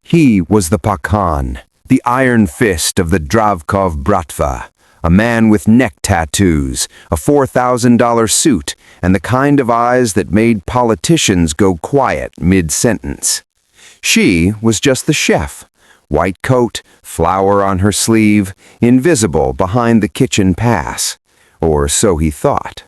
He was the Pakan, the iron fist of the Dravkov Bratva, a man with neck tattoos, a $4,000 suit, and the kind of eyes that made politicians go quiet mid-sentence. She was just the chef, white coat, flower on her sleeve, invisible behind the kitchen pass, or so he thought.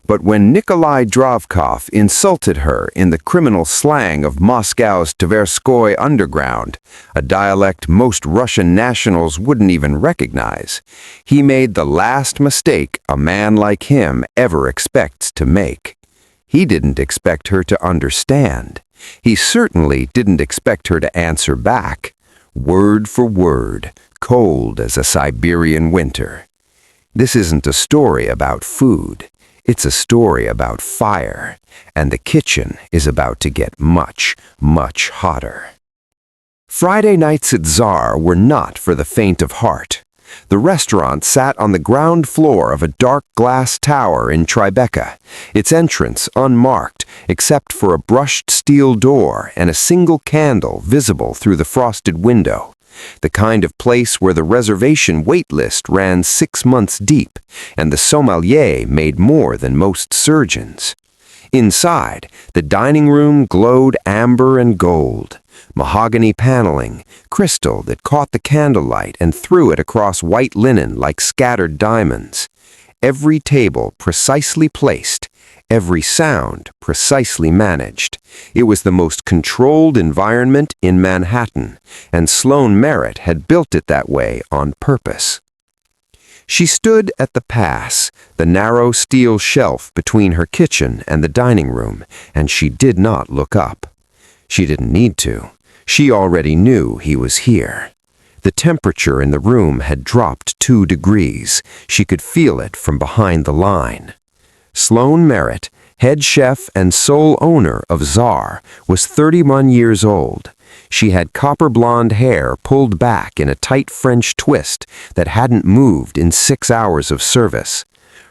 But when Nikolai Dravkov insulted her in the criminal slang of Moscow's Tverskoy underground, a dialect most Russian nationals wouldn't even recognize, he made the last mistake a man like him ever expects to make. He didn't expect her to understand. He certainly didn't expect her to answer back, word for word, cold as a Siberian winter. This isn't a story about food. It's a story about fire, and the kitchen is about to get much, much hotter. Friday nights at Tsar were not for the faint of heart. The restaurant sat on the ground floor of a dark glass tower in Tribeca, its entrance unmarked except for a brushed steel door and a single candle visible through the frosted window. The kind of place where the reservation wait list ran 6 months deep, and the sommelier made more than most surgeons. Inside, the dining room glowed amber and gold, mahogany paneling, crystal that caught the candlelight and threw it across white linen like scattered diamonds. Every table precisely placed, every sound precisely managed. It was the most controlled environment in Manhattan, and Sloane Merritt had built it that way on purpose. She stood at the pass, the narrow steel shelf between her kitchen and the dining room, and she did not look up. She didn't need to. She already knew he was here. The temperature in the room had dropped 2 degrees. She could feel it from behind the line. Sloane Merritt, head chef and sole owner of Tsar, was 31 years old. She had copper blonde hair pulled back in a tight French twist that hadn't moved in 6 hours of service.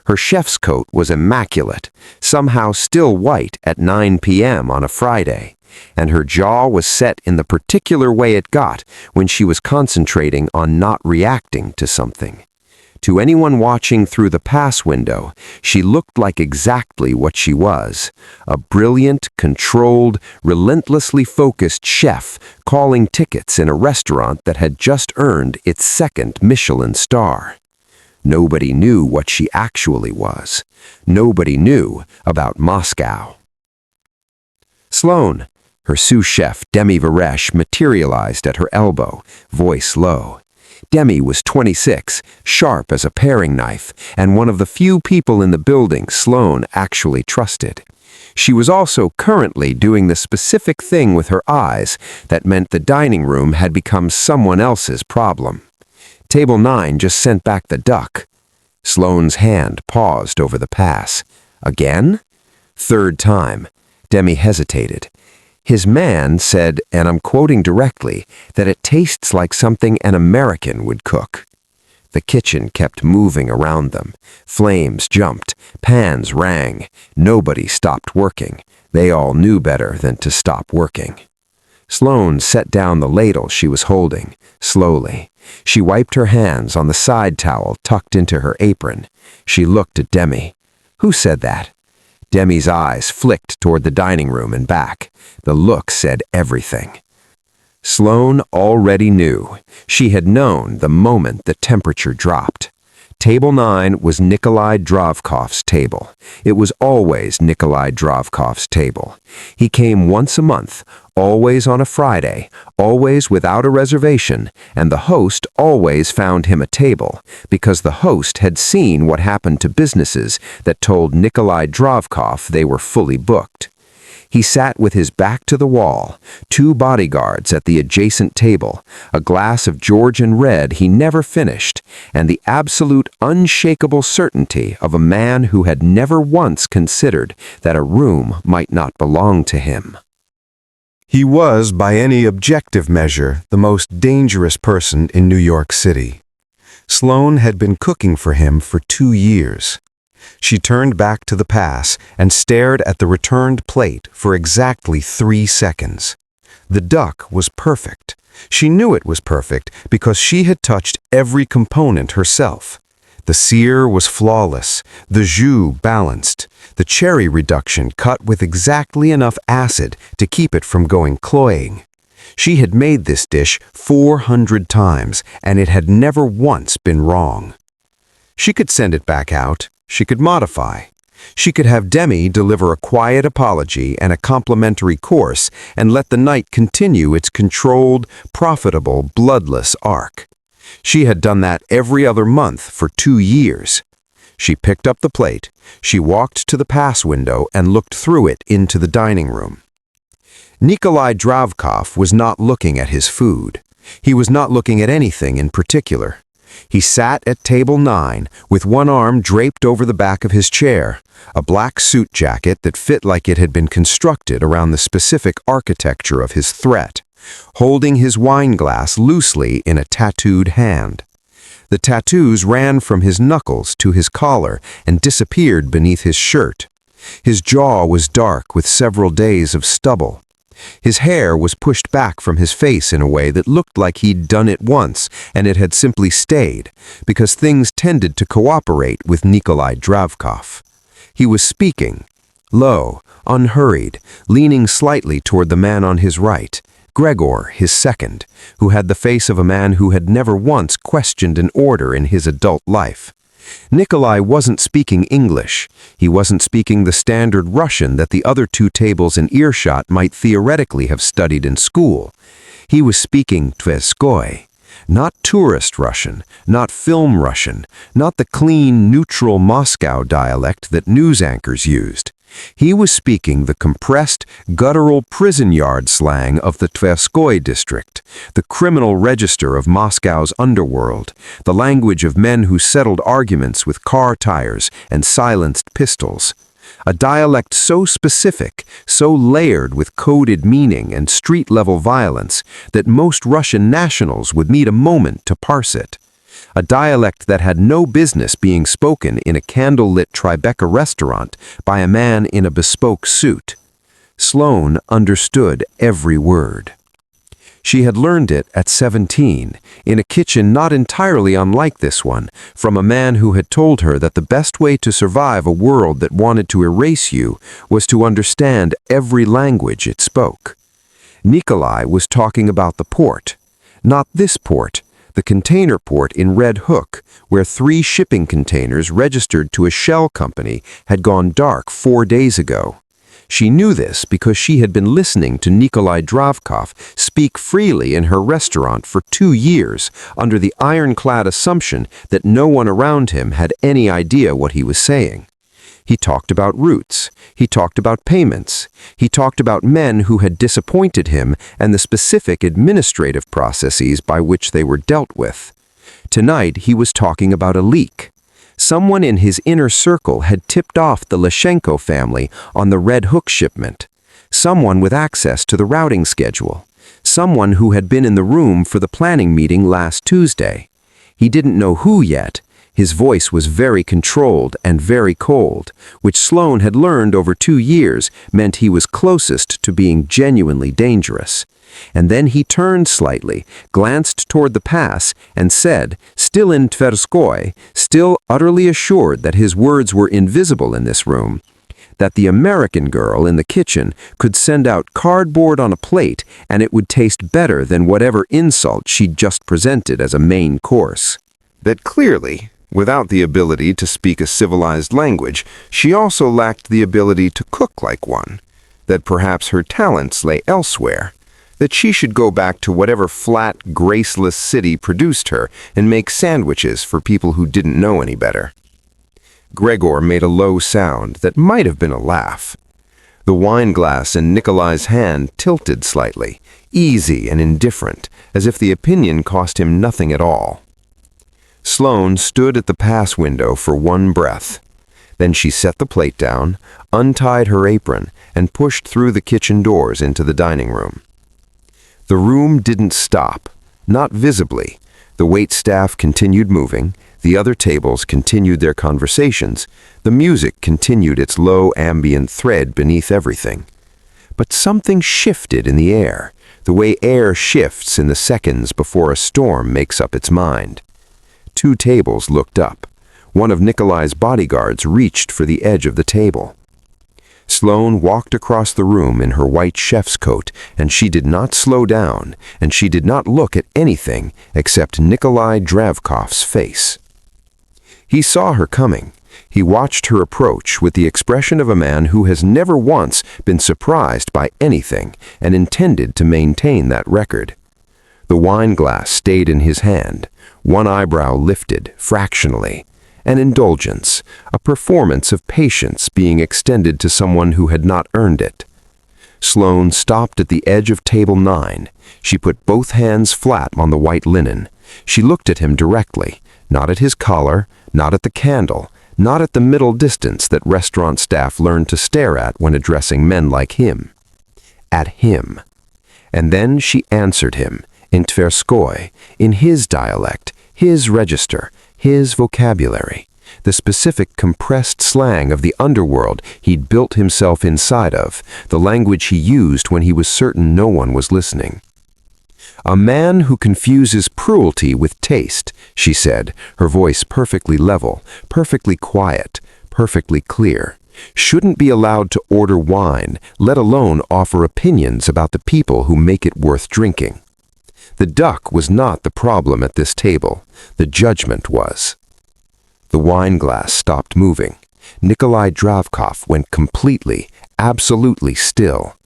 Her chef's coat was immaculate, somehow still white at 9 p.m. on a Friday, and her jaw was set in the particular way it got when she was concentrating on not reacting to something. To anyone watching through the pass window, she looked like exactly what she was, a brilliant, controlled, relentlessly focused chef calling tickets in a restaurant that had just earned its 2nd Michelin star. Nobody knew what she actually was. Nobody knew about Moscow. Sloane, her sous chef Demi Varesh materialized at her elbow, voice low. Demi was 26, sharp as a paring knife, and one of the few people in the building Sloane actually trusted. She was also currently doing the specific thing with her eyes that meant the dining room had become someone else's problem. Table 9 just sent back the duck. Sloane's hand paused over the pass. Again? 3rd time. Demi hesitated. His man said, and I'm quoting directly, that it tastes like something an American would cook. The kitchen kept moving around them. Flames jumped, pans rang. Nobody stopped working. They all knew better than to stop working. Sloane set down the ladle she was holding, slowly. She wiped her hands on the side towel tucked into her apron. She looked at Demi. Who said that? Demi's eyes flicked toward the dining room and back. The look said everything. Sloane already knew. She had known the moment the temperature dropped. Table 9 was Nikolai Dravkov's table. It was always Nikolai Dravkov's table. He came once a month, always on a Friday, always without a reservation, and the host always found him a table, because the host had seen what happened to businesses that told Nikolai Dravkov they were fully booked. He sat with his back to the wall, 2 bodyguards at the adjacent table, a glass of Georgian red he never finished, and the absolute unshakable certainty of a man who had never once considered that a room might not belong to him. He was, by any objective measure, the most dangerous person in New York City. Sloane had been cooking for him for 2 years. She turned back to the pass and stared at the returned plate for exactly 3 seconds. The duck was perfect, She knew it was perfect because she had touched every component herself. The sear was flawless, the jus balanced, the cherry reduction cut with exactly enough acid to keep it from going cloying. She had made this dish 400 times, and it had never once been wrong. She could send it back out. She could modify. She could have Demi deliver a quiet apology and a complimentary course and let the night continue its controlled, profitable, bloodless arc. She had done that every other month for 2 years. She picked up the plate. She walked to the pass window and looked through it into the dining room. Nikolai Dravkov was not looking at his food. He was not looking at anything in particular. He sat at table 9 with one arm draped over the back of his chair, a black suit jacket that fit like it had been constructed around the specific architecture of his threat, holding his wine glass loosely in a tattooed hand. The tattoos ran from his knuckles to his collar and disappeared beneath his shirt. His jaw was dark with several days of stubble. His hair was pushed back from his face in a way that looked like he'd done it once and it had simply stayed, because things tended to cooperate with Nikolai Dravkov. He was speaking, low, unhurried, leaning slightly toward the man on his right, Gregor, his second, who had the face of a man who had never once questioned an order in his adult life. Nikolai wasn't speaking English. He wasn't speaking the standard Russian that the other 2 tables in earshot might theoretically have studied in school. He was speaking Tverskoy, not tourist Russian, not film Russian, not the clean, neutral Moscow dialect that news anchors used. He was speaking the compressed, guttural prison yard slang of the Tverskoy district, the criminal register of Moscow's underworld, the language of men who settled arguments with car tires and silenced pistols. A dialect so specific, so layered with coded meaning and street-level violence that most Russian nationals would need a moment to parse it. A dialect that had no business being spoken in a candle-lit Tribeca restaurant by a man in a bespoke suit. Sloane understood every word. She had learned it at 17, in a kitchen not entirely unlike this one, from a man who had told her that the best way to survive a world that wanted to erase you was to understand every language it spoke. Nikolai was talking about the port. Not this port, the container port in Red Hook, where 3 shipping containers registered to a shell company had gone dark 4 days ago. She knew this because she had been listening to Nikolai Dravkov speak freely in her restaurant for 2 years under the ironclad assumption that no one around him had any idea what he was saying. He talked about routes. He talked about payments. He talked about men who had disappointed him and the specific administrative processes by which they were dealt with. Tonight, he was talking about a leak. Someone in his inner circle had tipped off the Lashenko family on the Red Hook shipment. Someone with access to the routing schedule. Someone who had been in the room for the planning meeting last Tuesday. He didn't know who yet. His voice was very controlled and very cold, which Sloane had learned over 2 years meant he was closest to being genuinely dangerous. And then he turned slightly, glanced toward the pass, and said, still in Tverskoy, still utterly assured that his words were invisible in this room, that the American girl in the kitchen could send out cardboard on a plate and it would taste better than whatever insult she'd just presented as a main course. That clearly, without the ability to speak a civilized language, she also lacked the ability to cook like one. That perhaps her talents lay elsewhere. That she should go back to whatever flat, graceless city produced her and make sandwiches for people who didn't know any better. Gregor made a low sound that might have been a laugh. The wine glass in Nikolai's hand tilted slightly, easy and indifferent, as if the opinion cost him nothing at all. Sloane stood at the pass window for one breath. Then she set the plate down, untied her apron, and pushed through the kitchen doors into the dining room. The room didn't stop, not visibly. The waitstaff continued moving, the other tables continued their conversations, the music continued its low ambient thread beneath everything. But something shifted in the air. the way air shifts in the seconds before a storm makes up its mind. 2 tables looked up. One of Nikolai's bodyguards reached for the edge of the table. Sloane walked across the room in her white chef's coat, and she did not slow down, and she did not look at anything except Nikolai Dravkov's face. He saw her coming. He watched her approach with the expression of a man who has never once been surprised by anything and intended to maintain that record. The wine glass stayed in his hand, one eyebrow lifted fractionally. An indulgence, a performance of patience being extended to someone who had not earned it. Sloane stopped at the edge of table 9. She put both hands flat on the white linen. She looked at him directly, not at his collar, not at the candle, not at the middle distance that restaurant staff learned to stare at when addressing men like him. At him. And then she answered him, in Tverskoy, in his dialect, his register, his vocabulary, the specific compressed slang of the underworld he'd built himself inside of, the language he used when he was certain no one was listening. "A man who confuses cruelty with taste," she said, her voice perfectly level, perfectly quiet, perfectly clear, "shouldn't be allowed to order wine, let alone offer opinions about the people who make it worth drinking." The duck was not the problem at this table. The judgment was. The wine glass stopped moving. Nikolai Dravkov went completely, absolutely still.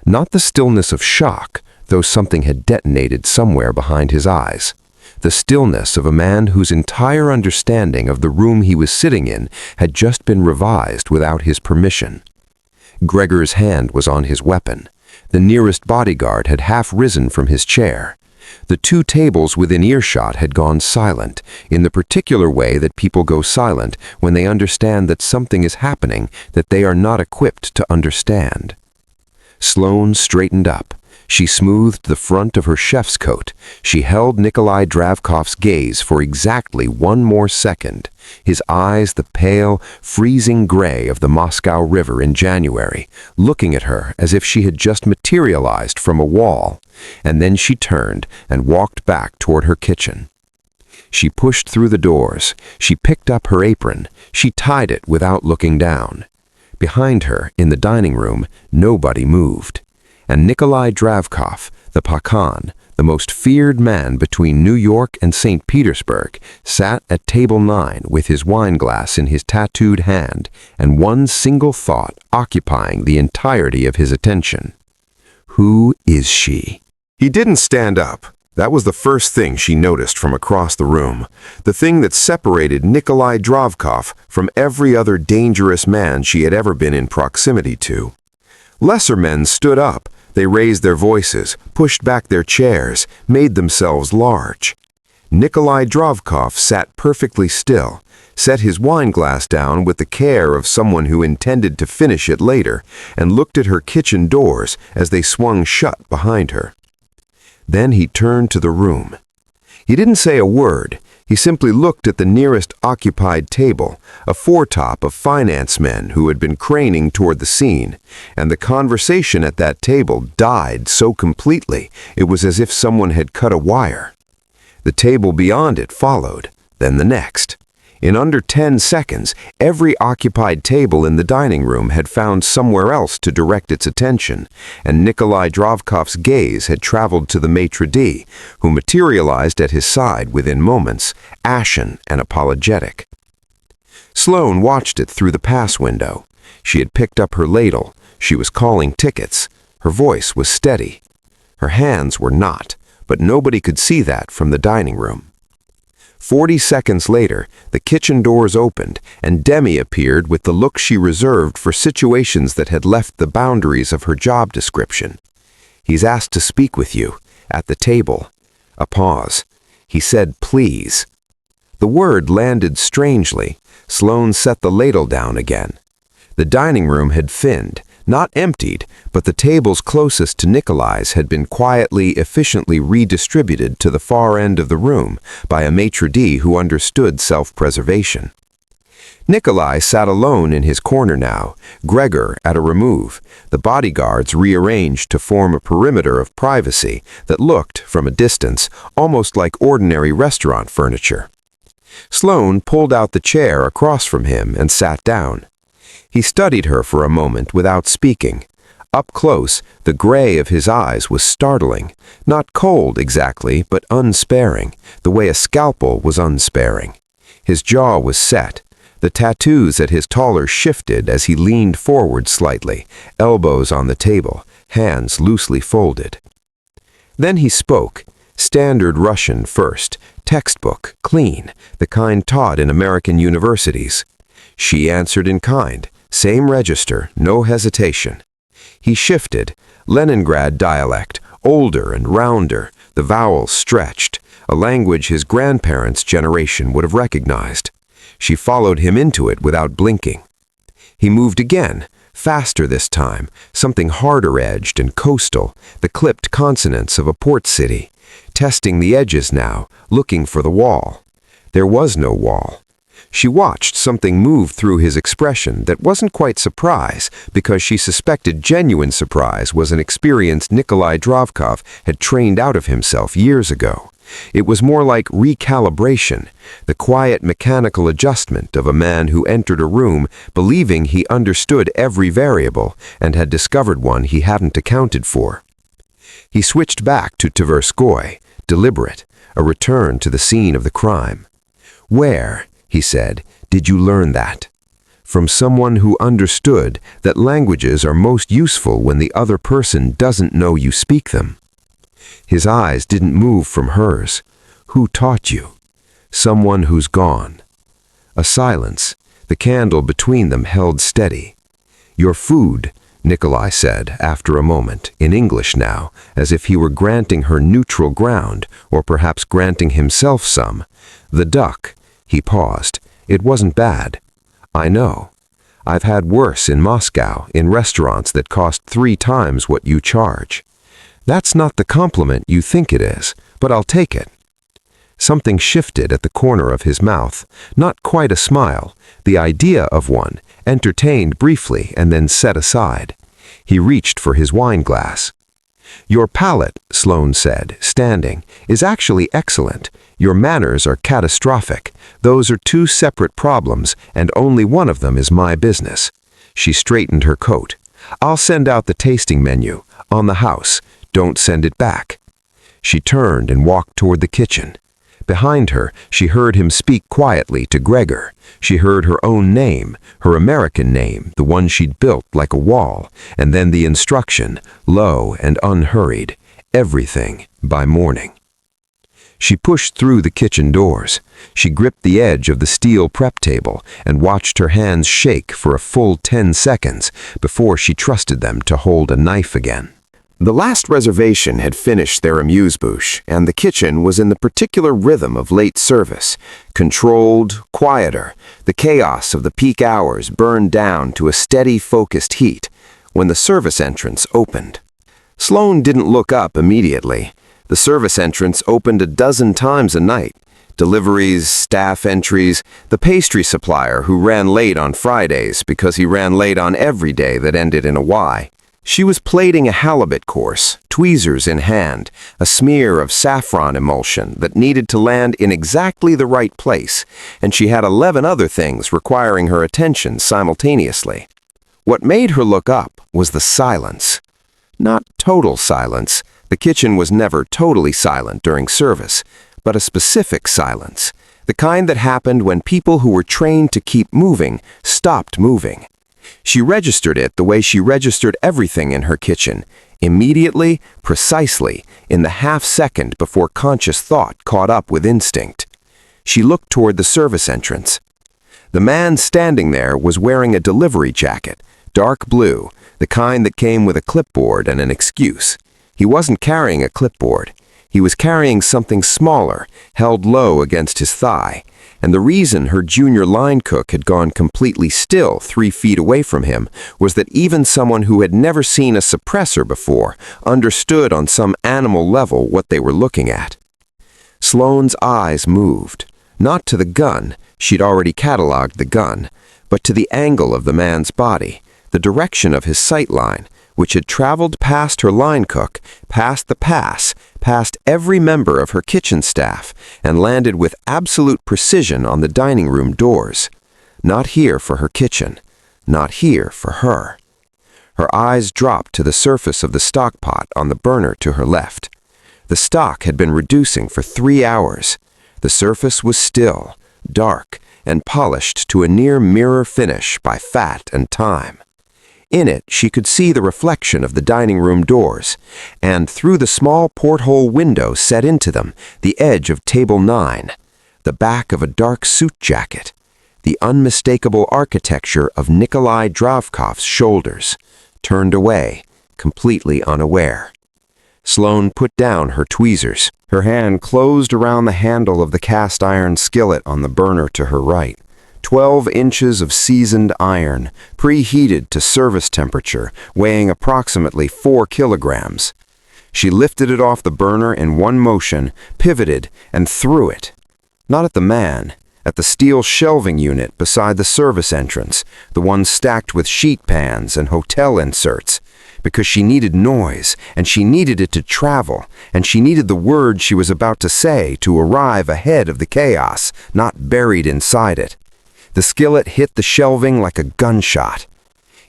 Not the stillness of shock, though something had detonated somewhere behind his eyes. The stillness of a man whose entire understanding of the room he was sitting in had just been revised without his permission. Gregor's hand was on his weapon. The nearest bodyguard had half risen from his chair. The 2 tables within earshot had gone silent, in the particular way that people go silent when they understand that something is happening that they are not equipped to understand. Sloane straightened up. She smoothed the front of her chef's coat. She held Nikolai Dravkov's gaze for exactly 1 more second, his eyes the pale, freezing gray of the Moscow River in January, looking at her as if she had just materialized from a wall, and then she turned and walked back toward her kitchen. She pushed through the doors. She picked up her apron. She tied it without looking down. Behind her, in the dining room, nobody moved. And Nikolai Dravkov, the Pakan, the most feared man between New York and St. Petersburg, sat at table 9 with his wine glass in his tattooed hand and one single thought occupying the entirety of his attention. Who is she? He didn't stand up. That was the first thing she noticed from across the room, the thing that separated Nikolai Dravkov from every other dangerous man she had ever been in proximity to. Lesser men stood up. They raised their voices, pushed back their chairs, made themselves large. Nikolai Dravkov sat perfectly still, set his wine glass down with the care of someone who intended to finish it later, and looked at her kitchen doors as they swung shut behind her. Then he turned to the room. He didn't say a word. He simply looked at the nearest occupied table, a foretop of finance men who had been craning toward the scene, and the conversation at that table died so completely it was as if someone had cut a wire. The table beyond it followed, then the next. In under 10 seconds, every occupied table in the dining room had found somewhere else to direct its attention, and Nikolai Dravkov's gaze had traveled to the maitre d', who materialized at his side within moments, ashen and apologetic. Sloane watched it through the pass window. She had picked up her ladle. She was calling tickets. Her voice was steady. Her hands were not, but nobody could see that from the dining room. 40 seconds later, the kitchen doors opened, and Demi appeared with the look she reserved for situations that had left the boundaries of her job description. "He's asked to speak with you, at the table." A pause. He said, "Please." The word landed strangely. Sloane set the ladle down again. The dining room had thinned, not emptied, but the tables closest to Nikolai's had been quietly, efficiently redistributed to the far end of the room by a maitre d' who understood self-preservation. Nikolai sat alone in his corner now, Gregor at a remove, the bodyguards rearranged to form a perimeter of privacy that looked, from a distance, almost like ordinary restaurant furniture. Sloane pulled out the chair across from him and sat down. He studied her for a moment without speaking. Up close, the gray of his eyes was startling, not cold exactly, but unsparing, the way a scalpel was unsparing. His jaw was set. The tattoos at his collar shifted as he leaned forward slightly, elbows on the table, hands loosely folded. Then he spoke, standard Russian first, textbook, clean, the kind taught in American universities. She answered in kind, same register, no hesitation. He shifted, Leningrad dialect, older and rounder, the vowels stretched, a language his grandparents' generation would have recognized. She followed him into it without blinking. He moved again, faster this time, something harder-edged and coastal, the clipped consonants of a port city, testing the edges now, looking for the wall. There was no wall. She watched something move through his expression that wasn't quite surprise, because she suspected genuine surprise was an experience Nikolai Dravkov had trained out of himself years ago. It was more like recalibration, the quiet mechanical adjustment of a man who entered a room believing he understood every variable and had discovered one he hadn't accounted for. He switched back to Tverskoy, deliberate, a return to the scene of the crime. "Where," he said, "did you learn that?" "From someone who understood that languages are most useful when the other person doesn't know you speak them." His eyes didn't move from hers. "Who taught you?" "Someone who's gone." A silence, the candle between them held steady. "Your food," Nikolai said after a moment, in English now, as if he were granting her neutral ground, or perhaps granting himself some. "The duck." He paused. "It wasn't bad." "I know. I've had worse in Moscow, in restaurants that cost 3 times what you charge." "That's not the compliment you think it is, but I'll take it." Something shifted at the corner of his mouth, not quite a smile, the idea of one, entertained briefly and then set aside. He reached for his wine glass. "Your palate," Sloane said, standing, "is actually excellent. Your manners are catastrophic. Those are 2 separate problems, and only one of them is my business." She straightened her coat. "I'll send out the tasting menu. On the house. Don't send it back." She turned and walked toward the kitchen. Behind her, she heard him speak quietly to Gregor. She heard her own name, her American name, the one she'd built like a wall, and then the instruction, low and unhurried, everything by morning. She pushed through the kitchen doors. She gripped the edge of the steel prep table and watched her hands shake for a full 10 seconds before she trusted them to hold a knife again. The last reservation had finished their amuse-bouche, and the kitchen was in the particular rhythm of late service, controlled, quieter, the chaos of the peak hours burned down to a steady, focused heat, when the service entrance opened. Sloane didn't look up immediately. The service entrance opened a dozen times a night. Deliveries, staff entries, the pastry supplier who ran late on Fridays because he ran late on every day that ended in a Y. She was plating a halibut course, tweezers in hand, a smear of saffron emulsion that needed to land in exactly the right place, and she had 11 other things requiring her attention simultaneously. What made her look up was the silence. Not total silence. The kitchen was never totally silent during service, but a specific silence, the kind that happened when people who were trained to keep moving stopped moving. She registered it the way she registered everything in her kitchen, immediately, precisely, in the half-second before conscious thought caught up with instinct. She looked toward the service entrance. The man standing there was wearing a delivery jacket, dark blue, the kind that came with a clipboard and an excuse. He wasn't carrying a clipboard. He was carrying something smaller, held low against his thigh, and the reason her junior line cook had gone completely still 3 feet away from him was that even someone who had never seen a suppressor before understood on some animal level what they were looking at. Sloane's eyes moved. Not to the gun, she'd already cataloged the gun, but to the angle of the man's body, the direction of his sight line, which had traveled past her line cook, past the pass, past every member of her kitchen staff, and landed with absolute precision on the dining room doors. Not here for her kitchen, not here for her. Her eyes dropped to the surface of the stock pot on the burner to her left. The stock had been reducing for 3 hours. The surface was still, dark, and polished to a near mirror finish by fat and time. In it, she could see the reflection of the dining room doors, and through the small porthole window set into them, the edge of table 9, the back of a dark suit jacket, the unmistakable architecture of Nikolai Dravkov's shoulders, turned away, completely unaware. Sloane put down her tweezers. Her hand closed around the handle of the cast iron skillet on the burner to her right. 12 inches of seasoned iron, preheated to service temperature, weighing approximately 4 kilograms. She lifted it off the burner in one motion, pivoted, and threw it. Not at the man, at the steel shelving unit beside the service entrance, the one stacked with sheet pans and hotel inserts, because she needed noise, and she needed it to travel, and she needed the word she was about to say to arrive ahead of the chaos, not buried inside it. The skillet hit the shelving like a gunshot.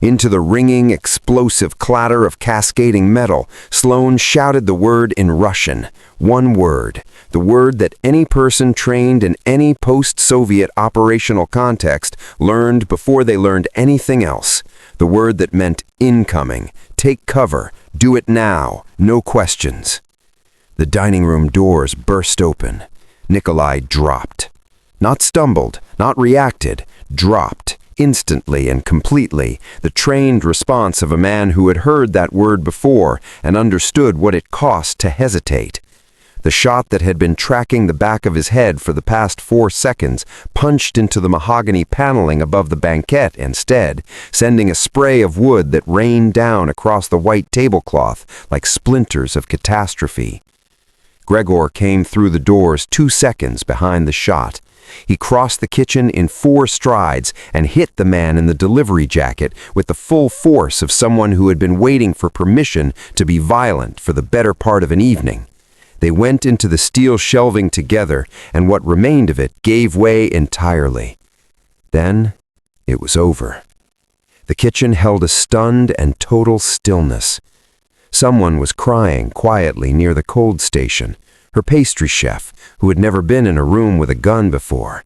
Into the ringing, explosive clatter of cascading metal, Sloane shouted the word in Russian. One word. The word that any person trained in any post-Soviet operational context learned before they learned anything else. The word that meant incoming, take cover, do it now, no questions. The dining room doors burst open. Nikolai dropped. Not stumbled, not reacted, dropped, instantly and completely, the trained response of a man who had heard that word before and understood what it cost to hesitate. The shot that had been tracking the back of his head for the past 4 seconds punched into the mahogany paneling above the banquette instead, sending a spray of wood that rained down across the white tablecloth like splinters of catastrophe. Gregor came through the doors 2 seconds behind the shot. He crossed the kitchen in 4 strides and hit the man in the delivery jacket with the full force of someone who had been waiting for permission to be violent for the better part of an evening. They went into the steel shelving together, and what remained of it gave way entirely. Then it was over. The kitchen held a stunned and total stillness. Someone was crying quietly near the cold station, her pastry chef, who had never been in a room with a gun before.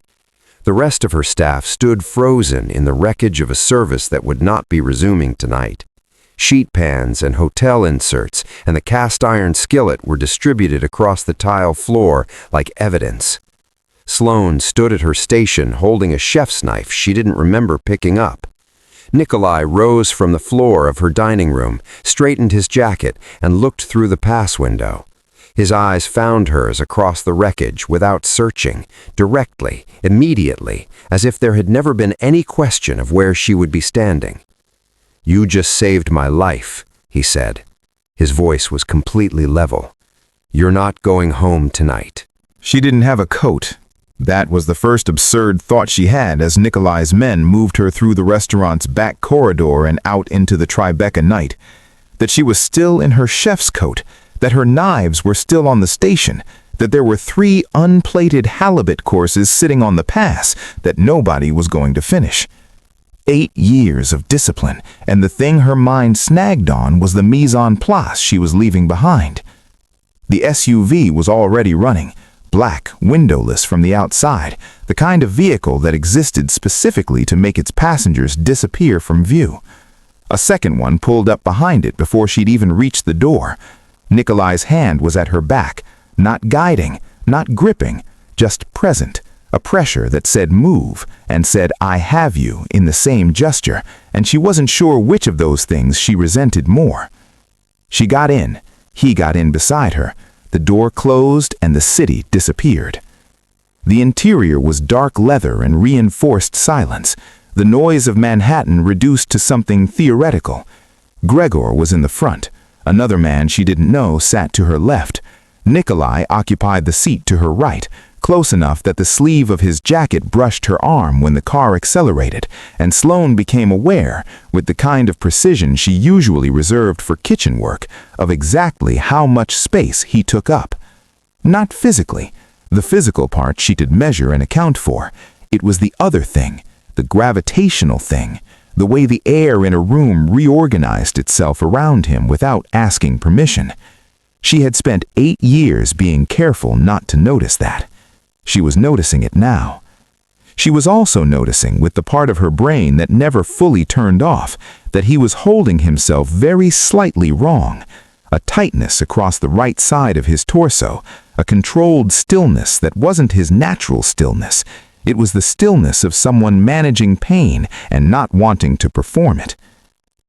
The rest of her staff stood frozen in the wreckage of a service that would not be resuming tonight. Sheet pans and hotel inserts and the cast iron skillet were distributed across the tile floor like evidence. Sloane stood at her station holding a chef's knife she didn't remember picking up. Nikolai rose from the floor of her dining room, straightened his jacket, and looked through the pass window. His eyes found hers across the wreckage without searching, directly, immediately, as if there had never been any question of where she would be standing. "You just saved my life," he said. His voice was completely level. "You're not going home tonight." She didn't have a coat. That was the first absurd thought she had as Nikolai's men moved her through the restaurant's back corridor and out into the Tribeca night. That she was still in her chef's coat, that her knives were still on the station, that there were 3 unplated halibut courses sitting on the pass that nobody was going to finish. 8 years of discipline, and the thing her mind snagged on was the mise en place she was leaving behind. The SUV was already running, black, windowless from the outside, the kind of vehicle that existed specifically to make its passengers disappear from view. A second one pulled up behind it before she'd even reached the door. Nikolai's hand was at her back, not guiding, not gripping, just present, a pressure that said move and said I have you in the same gesture, and she wasn't sure which of those things she resented more. She got in, he got in beside her, the door closed and the city disappeared. The interior was dark leather and reinforced silence, the noise of Manhattan reduced to something theoretical. Gregor was in the front. Another man she didn't know sat to her left. Nikolai occupied the seat to her right, close enough that the sleeve of his jacket brushed her arm when the car accelerated, and Sloane became aware, with the kind of precision she usually reserved for kitchen work, of exactly how much space he took up. Not physically. The physical part she could measure and account for. It was the other thing, the gravitational thing, the way the air in a room reorganized itself around him without asking permission. She had spent 8 years being careful not to notice that. She was noticing it now. She was also noticing, with the part of her brain that never fully turned off, that he was holding himself very slightly wrong. A tightness across the right side of his torso, a controlled stillness that wasn't his natural stillness. It was the stillness of someone managing pain and not wanting to perform it.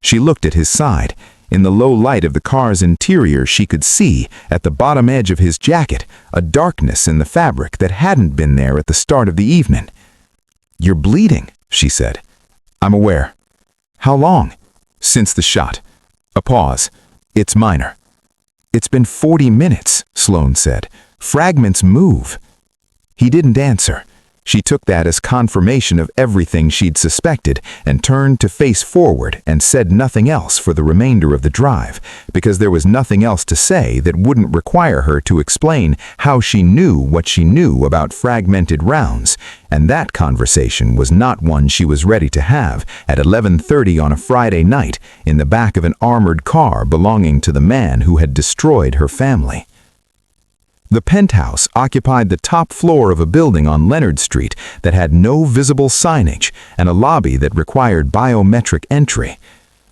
She looked at his side. In the low light of the car's interior, she could see, at the bottom edge of his jacket, a darkness in the fabric that hadn't been there at the start of the evening. "You're bleeding," she said. "I'm aware." "How long?" "Since the shot." A pause. "It's minor." "It's been 40 minutes, Sloane said. "Fragments move." He didn't answer. She took that as confirmation of everything she'd suspected and turned to face forward and said nothing else for the remainder of the drive, because there was nothing else to say that wouldn't require her to explain how she knew what she knew about fragmented rounds, and that conversation was not one she was ready to have at 11:30 on a Friday night in the back of an armored car belonging to the man who had destroyed her family. The penthouse occupied the top floor of a building on Leonard Street that had no visible signage and a lobby that required biometric entry.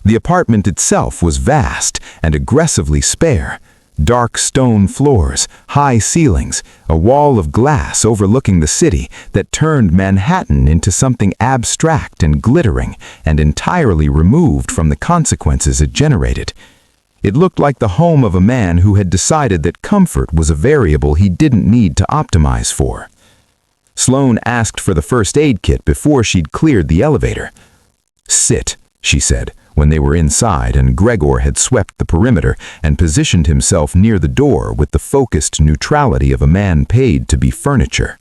The apartment itself was vast and aggressively spare. Dark stone floors, high ceilings, a wall of glass overlooking the city that turned Manhattan into something abstract and glittering and entirely removed from the consequences it generated. It looked like the home of a man who had decided that comfort was a variable he didn't need to optimize for. Sloane asked for the first aid kit before she'd cleared the elevator. "Sit," she said, when they were inside and Gregor had swept the perimeter and positioned himself near the door with the focused neutrality of a man paid to be furniture.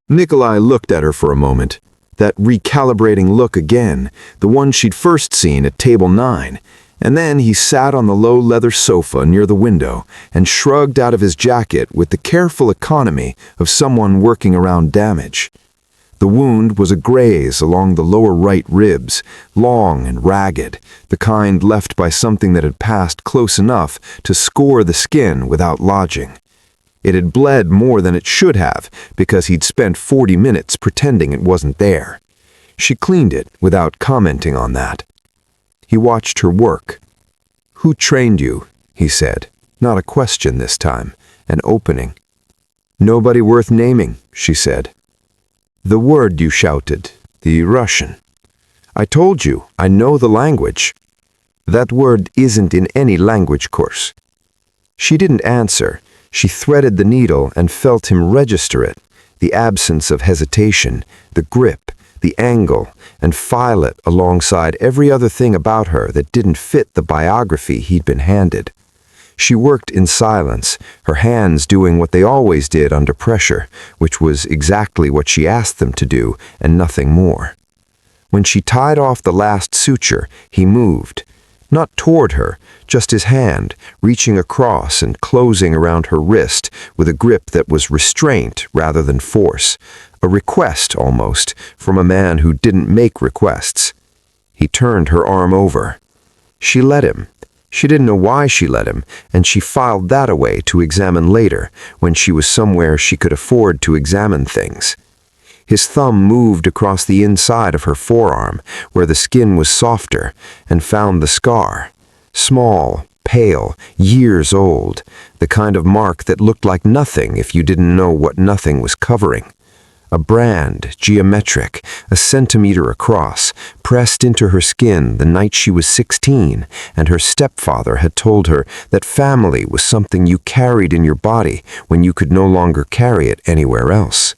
Nikolai looked at her for a moment. That recalibrating look again, the one she'd first seen at table 9. And then he sat on the low leather sofa near the window and shrugged out of his jacket with the careful economy of someone working around damage. The wound was a graze along the lower right ribs, long and ragged, the kind left by something that had passed close enough to score the skin without lodging. It had bled more than it should have because he'd spent 40 minutes pretending it wasn't there. She cleaned it without commenting on that. He watched her work. "Who trained you?" he said. Not a question this time, an opening. "Nobody worth naming," she said. "The word you shouted, the Russian. I told you, I know the language. That word isn't in any language course." She didn't answer. She threaded the needle and felt him register it, the absence of hesitation, the grip, the angle, and file it alongside every other thing about her that didn't fit the biography he'd been handed. She worked in silence, her hands doing what they always did under pressure, which was exactly what she asked them to do and nothing more. When she tied off the last suture, he moved. Not toward her, just his hand, reaching across and closing around her wrist with a grip that was restraint rather than force. A request, almost, from a man who didn't make requests. He turned her arm over. She let him. She didn't know why she let him, and she filed that away to examine later, when she was somewhere she could afford to examine things. His thumb moved across the inside of her forearm, where the skin was softer, and found the scar. Small, pale, years old, the kind of mark that looked like nothing if you didn't know what nothing was covering. A brand, geometric, a centimeter across, pressed into her skin the night she was 16, and her stepfather had told her that family was something you carried in your body when you could no longer carry it anywhere else.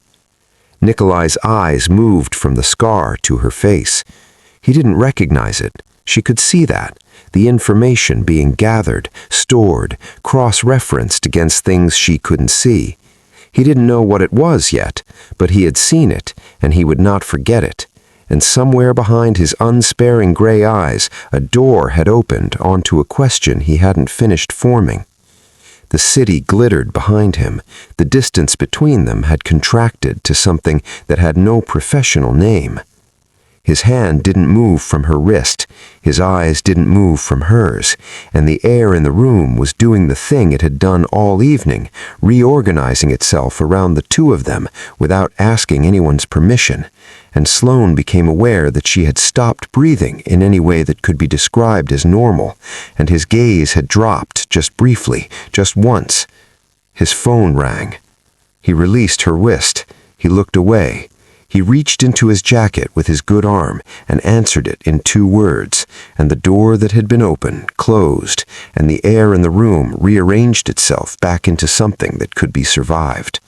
Nikolai's eyes moved from the scar to her face. He didn't recognize it. She could see that, the information being gathered, stored, cross-referenced against things she couldn't see. He didn't know what it was yet, but he had seen it, and he would not forget it. And somewhere behind his unsparing gray eyes, a door had opened onto a question he hadn't finished forming. The city glittered behind him. The distance between them had contracted to something that had no professional name. His hand didn't move from her wrist, his eyes didn't move from hers, and the air in the room was doing the thing it had done all evening, reorganizing itself around the two of them without asking anyone's permission, and Sloane became aware that she had stopped breathing in any way that could be described as normal, and his gaze had dropped just briefly, just once. His phone rang. He released her wrist. He looked away. He reached into his jacket with his good arm and answered it in 2 words, and the door that had been open closed, and the air in the room rearranged itself back into something that could be survived.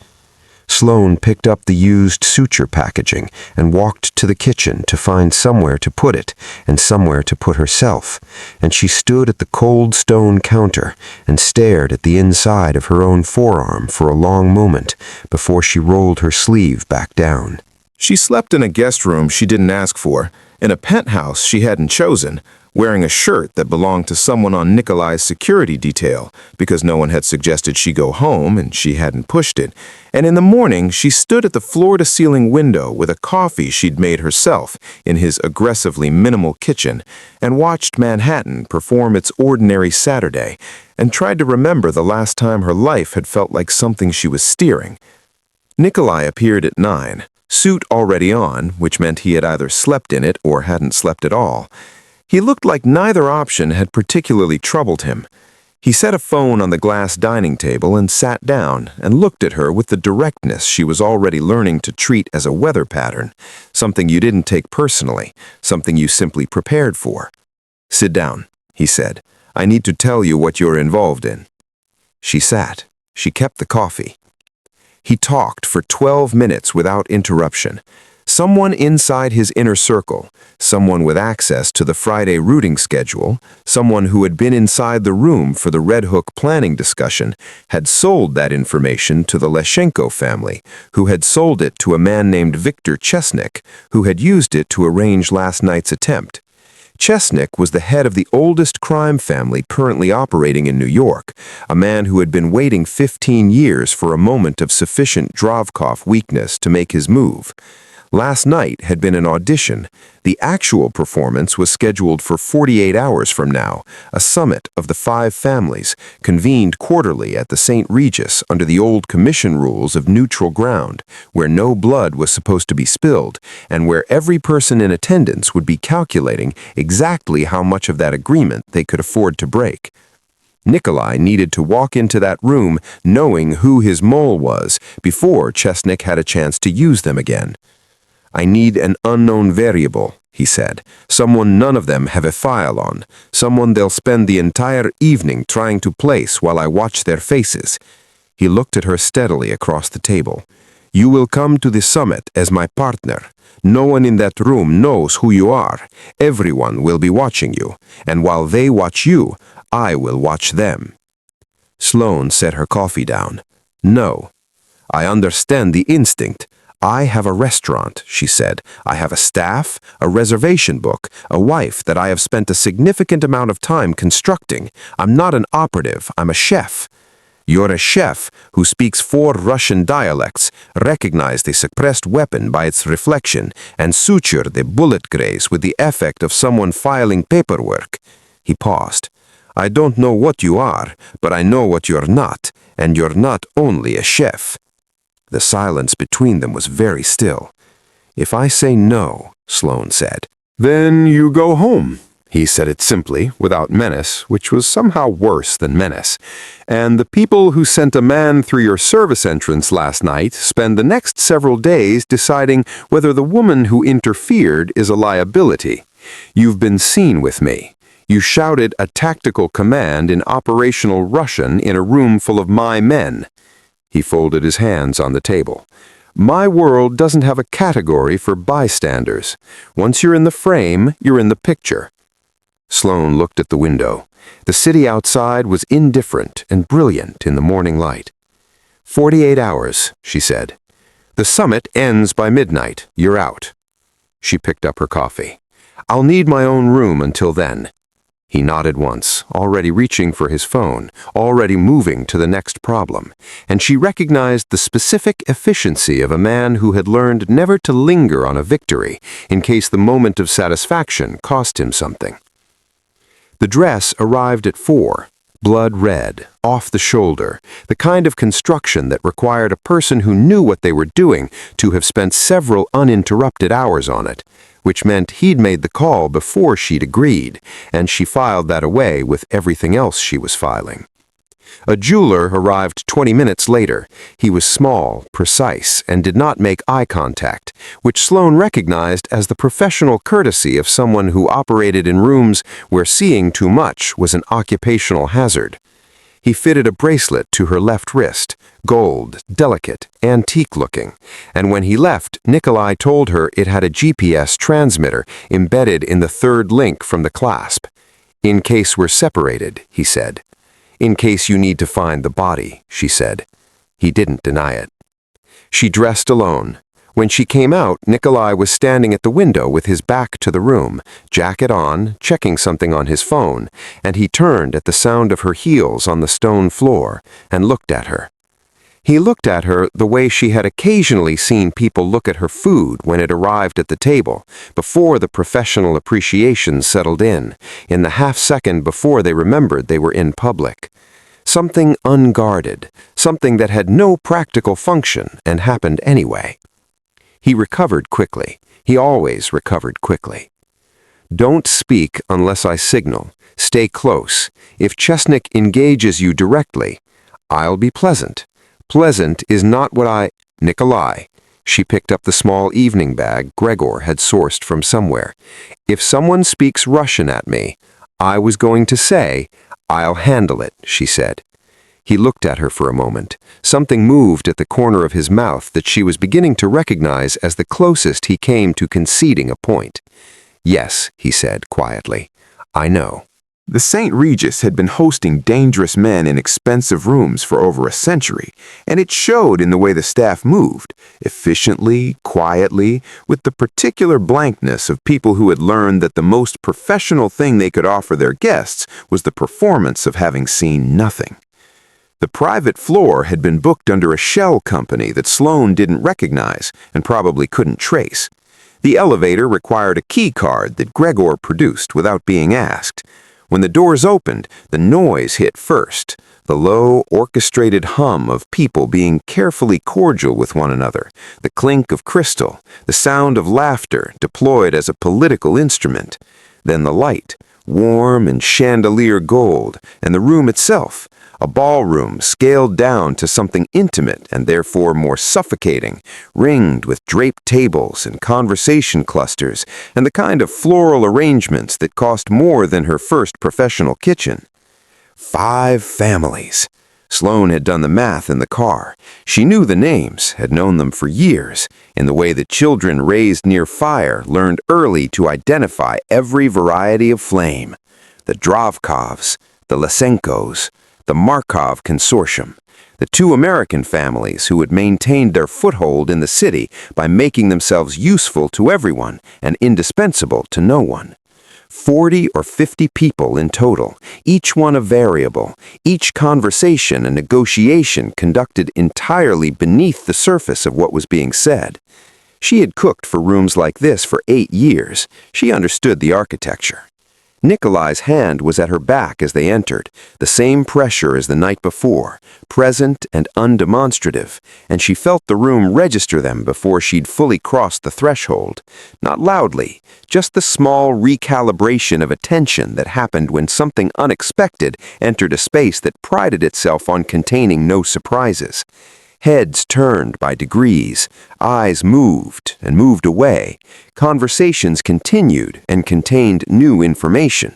Sloane picked up the used suture packaging and walked to the kitchen to find somewhere to put it and somewhere to put herself, and she stood at the cold stone counter and stared at the inside of her own forearm for a long moment before she rolled her sleeve back down. She slept in a guest room she didn't ask for, in a penthouse she hadn't chosen, wearing a shirt that belonged to someone on Nikolai's security detail because no one had suggested she go home and she hadn't pushed it. And in the morning, she stood at the floor-to-ceiling window with a coffee she'd made herself in his aggressively minimal kitchen and watched Manhattan perform its ordinary Saturday and tried to remember the last time her life had felt like something she was steering. Nikolai appeared at 9. Suit already on, which meant he had either slept in it or hadn't slept at all. He looked like neither option had particularly troubled him. He set a phone on the glass dining table and sat down and looked at her with the directness she was already learning to treat as a weather pattern, something you didn't take personally, something you simply prepared for. "Sit down," he said. "I need to tell you what you're involved in." She sat. She kept the coffee. He talked for 12 minutes without interruption. Someone inside his inner circle, someone with access to the Friday routing schedule, someone who had been inside the room for the Red Hook planning discussion, had sold that information to the Leshenko family, who had sold it to a man named Viktor Chesnik, who had used it to arrange last night's attempt. Chesnik was the head of the oldest crime family currently operating in New York, a man who had been waiting 15 years for a moment of sufficient Dravkov weakness to make his move. Last night had been an audition. The actual performance was scheduled for 48 hours from now, a summit of the 5 families, convened quarterly at the St. Regis under the old commission rules of neutral ground, where no blood was supposed to be spilled, and where every person in attendance would be calculating exactly how much of that agreement they could afford to break. Nikolai needed to walk into that room knowing who his mole was before Chesnik had a chance to use them again. "I need an unknown variable," he said. "Someone none of them have a file on. Someone they'll spend the entire evening trying to place while I watch their faces." He looked at her steadily across the table. "You will come to the summit as my partner. No one in that room knows who you are. Everyone will be watching you. And while they watch you, I will watch them." Sloane set her coffee down. "No. I understand the instinct. I have a restaurant," she said. "I have a staff, a reservation book, a wife that I have spent a significant amount of time constructing. I'm not an operative, I'm a chef. You're a chef who speaks 4 Russian dialects, recognize the suppressed weapon by its reflection, and suture the bullet graze with the effect of someone filing paperwork." He paused. "I don't know what you are, but I know what you're not, and you're not only a chef." The silence between them was very still. "If I say no," Sloane said. "Then you go home." He said it simply, without menace, which was somehow worse than menace. "And the people who sent a man through your service entrance last night spend the next several days deciding whether the woman who interfered is a liability. You've been seen with me. You shouted a tactical command in operational Russian in a room full of my men." He folded his hands on the table. "My world doesn't have a category for bystanders. Once you're in the frame, you're in the picture." Sloane looked at the window. The city outside was indifferent and brilliant in the morning light. "48 hours," she said. "The summit ends by midnight. You're out." She picked up her coffee. "I'll need my own room until then." He nodded once, already reaching for his phone, already moving to the next problem, and she recognized the specific efficiency of a man who had learned never to linger on a victory in case the moment of satisfaction cost him something. The dress arrived at 4, blood red, off the shoulder, the kind of construction that required a person who knew what they were doing to have spent several uninterrupted hours on it, which meant he'd made the call before she'd agreed, and she filed that away with everything else she was filing. A jeweler arrived 20 minutes later. He was small, precise, and did not make eye contact, which Sloane recognized as the professional courtesy of someone who operated in rooms where seeing too much was an occupational hazard. He fitted a bracelet to her left wrist, gold, delicate, antique-looking, and when he left, Nikolai told her it had a GPS transmitter embedded in the third link from the clasp. "In case we're separated," he said. "In case you need to find the body," she said. He didn't deny it. She dressed alone. When she came out, Nikolai was standing at the window with his back to the room, jacket on, checking something on his phone, and he turned at the sound of her heels on the stone floor and looked at her. He looked at her the way she had occasionally seen people look at her food when it arrived at the table, before the professional appreciation settled in the half-second before they remembered they were in public. Something unguarded, something that had no practical function and happened anyway. He recovered quickly. He always recovered quickly. "Don't speak unless I signal. Stay close. If Chesnick engages you directly, I'll be pleasant. Pleasant is not what I—" "Nikolai." She picked up the small evening bag Gregor had sourced from somewhere. "If someone speaks Russian at me, I was going to say, I'll handle it," she said. He looked at her for a moment. Something moved at the corner of his mouth that she was beginning to recognize as the closest he came to conceding a point. "Yes," he said quietly. "I know." The St. Regis had been hosting dangerous men in expensive rooms for over a century, and it showed in the way the staff moved, efficiently, quietly, with the particular blankness of people who had learned that the most professional thing they could offer their guests was the performance of having seen nothing. The private floor had been booked under a shell company that Sloane didn't recognize and probably couldn't trace. The elevator required a key card that Gregor produced without being asked. When the doors opened, the noise hit first, the low, orchestrated hum of people being carefully cordial with one another, the clink of crystal, the sound of laughter deployed as a political instrument. Then the light, warm and chandelier gold, and the room itself, a ballroom scaled down to something intimate and therefore more suffocating, ringed with draped tables and conversation clusters and the kind of floral arrangements that cost more than her first professional kitchen. 5 families. Sloane had done the math in the car. She knew the names, had known them for years, in the way that children raised near fire learned early to identify every variety of flame. The Dravkovs, the Lysenkos, the Markov Consortium, the 2 American families who had maintained their foothold in the city by making themselves useful to everyone and indispensable to no one. 40 or 50 people in total, each one a variable, each conversation and negotiation conducted entirely beneath the surface of what was being said. She had cooked for rooms like this for 8 years. She understood the architecture. Nikolai's hand was at her back as they entered, the same pressure as the night before, present and undemonstrative, and she felt the room register them before she'd fully crossed the threshold. Not loudly, just the small recalibration of attention that happened when something unexpected entered a space that prided itself on containing no surprises. Heads turned by degrees, eyes moved and moved away, conversations continued and contained new information.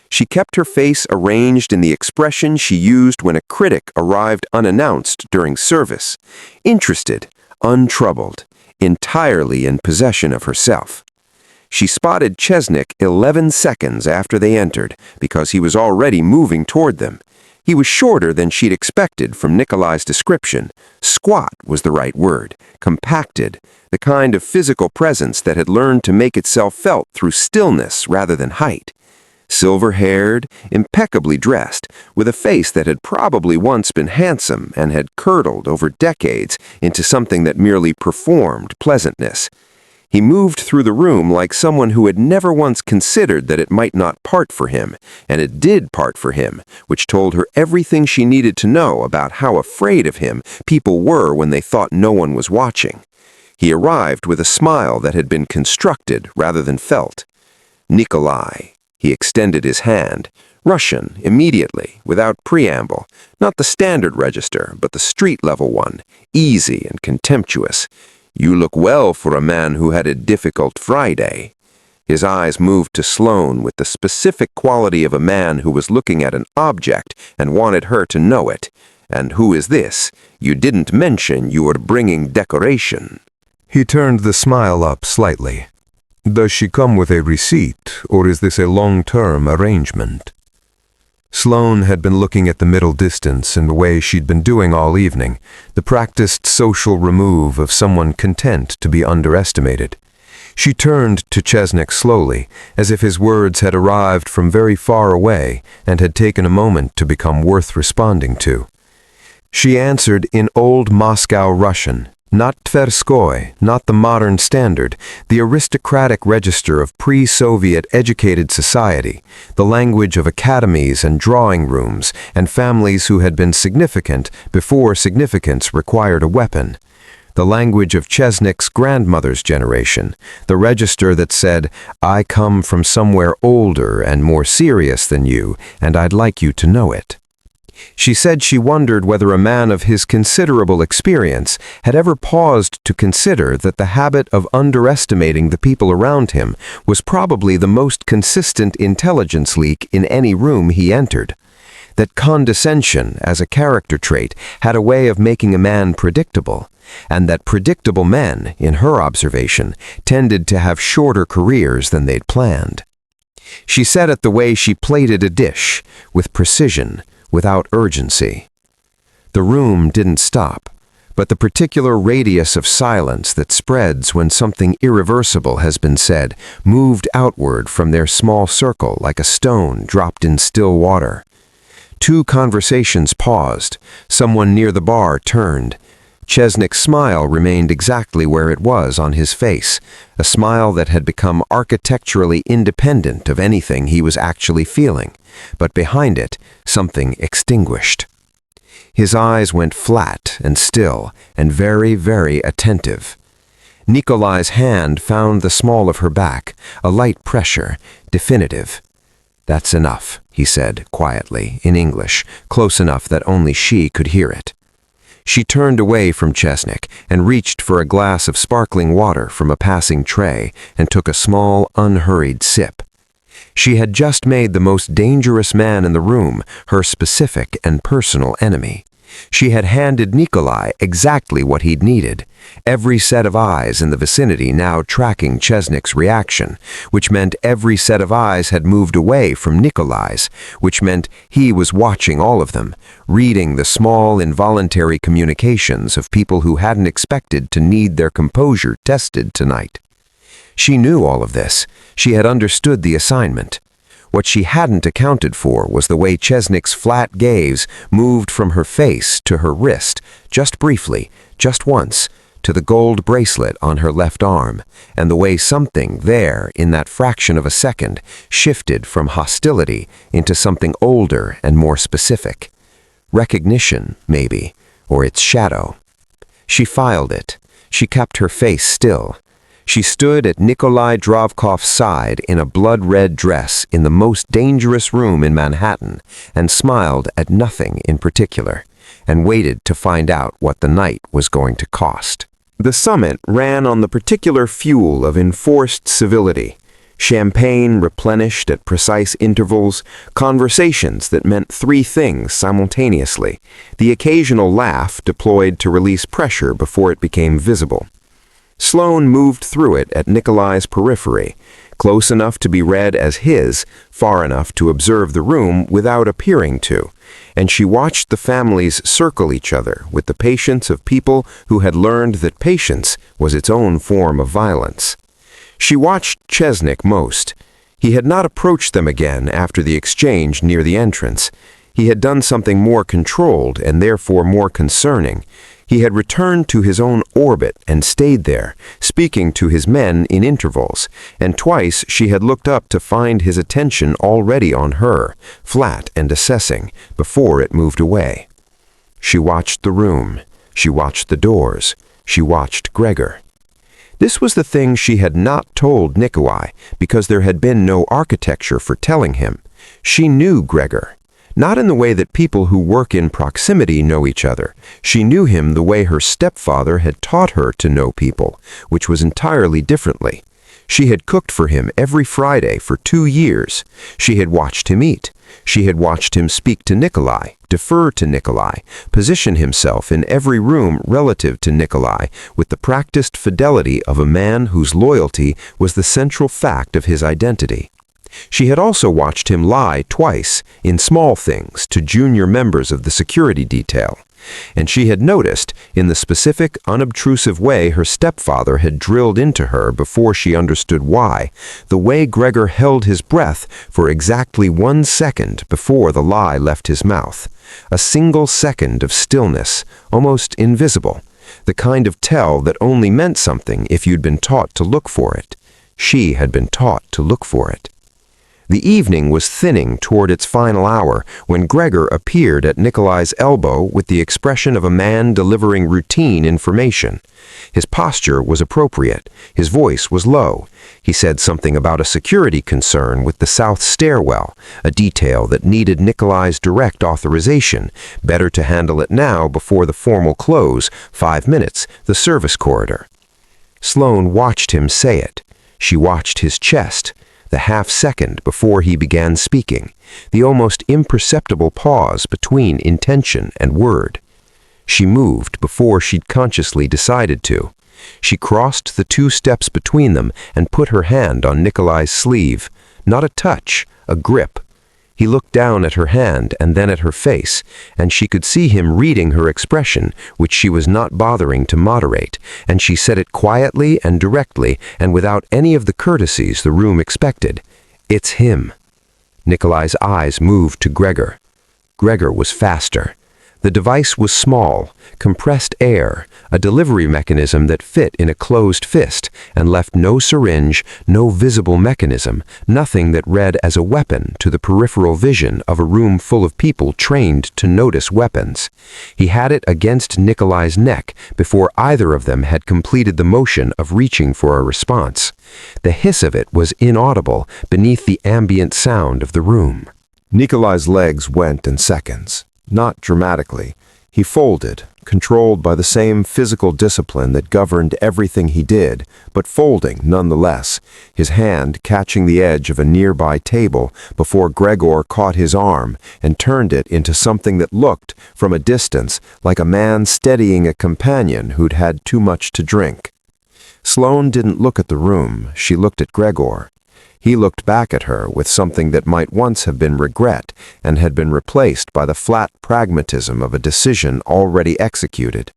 She kept her face arranged in the expression she used when a critic arrived unannounced during service, interested, untroubled, entirely in possession of herself. She spotted Chesnick 11 seconds after they entered because he was already moving toward them. He was shorter than she'd expected from Nikolai's description. Squat was the right word, compacted, the kind of physical presence that had learned to make itself felt through stillness rather than height. Silver-haired, impeccably dressed, with a face that had probably once been handsome and had curdled over decades into something that merely performed pleasantness. He moved through the room like someone who had never once considered that it might not part for him, and it did part for him, which told her everything she needed to know about how afraid of him people were when they thought no one was watching. He arrived with a smile that had been constructed rather than felt. "Nikolai." He extended his hand. Russian, immediately, without preamble. Not the standard register, but the street-level one, easy and contemptuous. "You look well for a man who had a difficult Friday." His eyes moved to Sloane with the specific quality of a man who was looking at an object and wanted her to know it. "And who is this? You didn't mention you were bringing decoration." He turned the smile up slightly. "Does she come with a receipt, or is this a long-term arrangement?" Sloane had been looking at the middle distance in the way she'd been doing all evening, the practiced social remove of someone content to be underestimated. She turned to Chesnik slowly, as if his words had arrived from very far away and had taken a moment to become worth responding to. She answered in old Moscow Russian, not Tverskoy, not the modern standard, the aristocratic register of pre-Soviet educated society, the language of academies and drawing rooms and families who had been significant before significance required a weapon. The language of Chesnik's grandmother's generation, the register that said, "I come from somewhere older and more serious than you, and I'd like you to know it." She said she wondered whether a man of his considerable experience had ever paused to consider that the habit of underestimating the people around him was probably the most consistent intelligence leak in any room he entered. That condescension, as a character trait, had a way of making a man predictable, and that predictable men, in her observation, tended to have shorter careers than they'd planned. She said it the way she plated a dish, with precision, without urgency. The room didn't stop, but the particular radius of silence that spreads when something irreversible has been said moved outward from their small circle like a stone dropped in still water. Two conversations paused. Someone near the bar turned. Chesnik's smile remained exactly where it was on his face, a smile that had become architecturally independent of anything he was actually feeling, but behind it, something extinguished. His eyes went flat and still and very, very attentive. Nikolai's hand found the small of her back, a light pressure, definitive. "That's enough," he said quietly, in English, close enough that only she could hear it. She turned away from Chesnik and reached for a glass of sparkling water from a passing tray and took a small, unhurried sip. She had just made the most dangerous man in the room her specific and personal enemy. She had handed Nikolai exactly what he'd needed, every set of eyes in the vicinity now tracking Chesnik's reaction, which meant every set of eyes had moved away from Nikolai's, which meant he was watching all of them, reading the small involuntary communications of people who hadn't expected to need their composure tested tonight. She knew all of this. She had understood the assignment. What she hadn't accounted for was the way Chesnik's flat gaze moved from her face to her wrist, just briefly, just once, to the gold bracelet on her left arm, and the way something there in that fraction of a second shifted from hostility into something older and more specific. Recognition, maybe, or its shadow. She filed it. She kept her face still. She stood at Nikolai Drovkov's side in a blood-red dress in the most dangerous room in Manhattan and smiled at nothing in particular, and waited to find out what the night was going to cost. The summit ran on the particular fuel of enforced civility, champagne replenished at precise intervals, conversations that meant three things simultaneously, the occasional laugh deployed to release pressure before it became visible. Sloane moved through it at Nikolai's periphery, close enough to be read as his, far enough to observe the room without appearing to. And she watched the families circle each other with the patience of people who had learned that patience was its own form of violence. She watched Chesnick most. He had not approached them again after the exchange near the entrance. He had done something more controlled and therefore more concerning. He had returned to his own orbit and stayed there, speaking to his men in intervals, and twice she had looked up to find his attention already on her, flat and assessing, before it moved away. She watched the room. She watched the doors. She watched Gregor. This was the thing she had not told Nikolai, because there had been no architecture for telling him. She knew Gregor. Not in the way that people who work in proximity know each other. She knew him the way her stepfather had taught her to know people, which was entirely differently. She had cooked for him every Friday for 2 years. She had watched him eat. She had watched him speak to Nikolai, defer to Nikolai, position himself in every room relative to Nikolai with the practiced fidelity of a man whose loyalty was the central fact of his identity. She had also watched him lie twice, in small things, to junior members of the security detail. And she had noticed, in the specific, unobtrusive way her stepfather had drilled into her before she understood why, the way Gregor held his breath for exactly 1 second before the lie left his mouth. A single second of stillness, almost invisible. The kind of tell that only meant something if you'd been taught to look for it. She had been taught to look for it. The evening was thinning toward its final hour when Gregor appeared at Nikolai's elbow with the expression of a man delivering routine information. His posture was appropriate. His voice was low. He said something about a security concern with the south stairwell, a detail that needed Nikolai's direct authorization, better to handle it now before the formal close, 5 minutes, the service corridor. Sloane watched him say it. She watched his chest. The half-second before he began speaking, the almost imperceptible pause between intention and word. She moved before she'd consciously decided to. She crossed the 2 steps between them and put her hand on Nikolai's sleeve. Not a touch, a grip. He looked down at her hand and then at her face, and she could see him reading her expression, which she was not bothering to moderate, and she said it quietly and directly and without any of the courtesies the room expected. "It's him." Nikolai's eyes moved to Gregor. Gregor was faster. The device was small, compressed air, a delivery mechanism that fit in a closed fist and left no syringe, no visible mechanism, nothing that read as a weapon to the peripheral vision of a room full of people trained to notice weapons. He had it against Nikolai's neck before either of them had completed the motion of reaching for a response. The hiss of it was inaudible beneath the ambient sound of the room. Nikolai's legs went in seconds. Not dramatically. He folded, controlled by the same physical discipline that governed everything he did, but folding nonetheless, his hand catching the edge of a nearby table before Gregor caught his arm and turned it into something that looked, from a distance, like a man steadying a companion who'd had too much to drink. Sloane didn't look at the room, she looked at Gregor. He looked back at her with something that might once have been regret and had been replaced by the flat pragmatism of a decision already executed.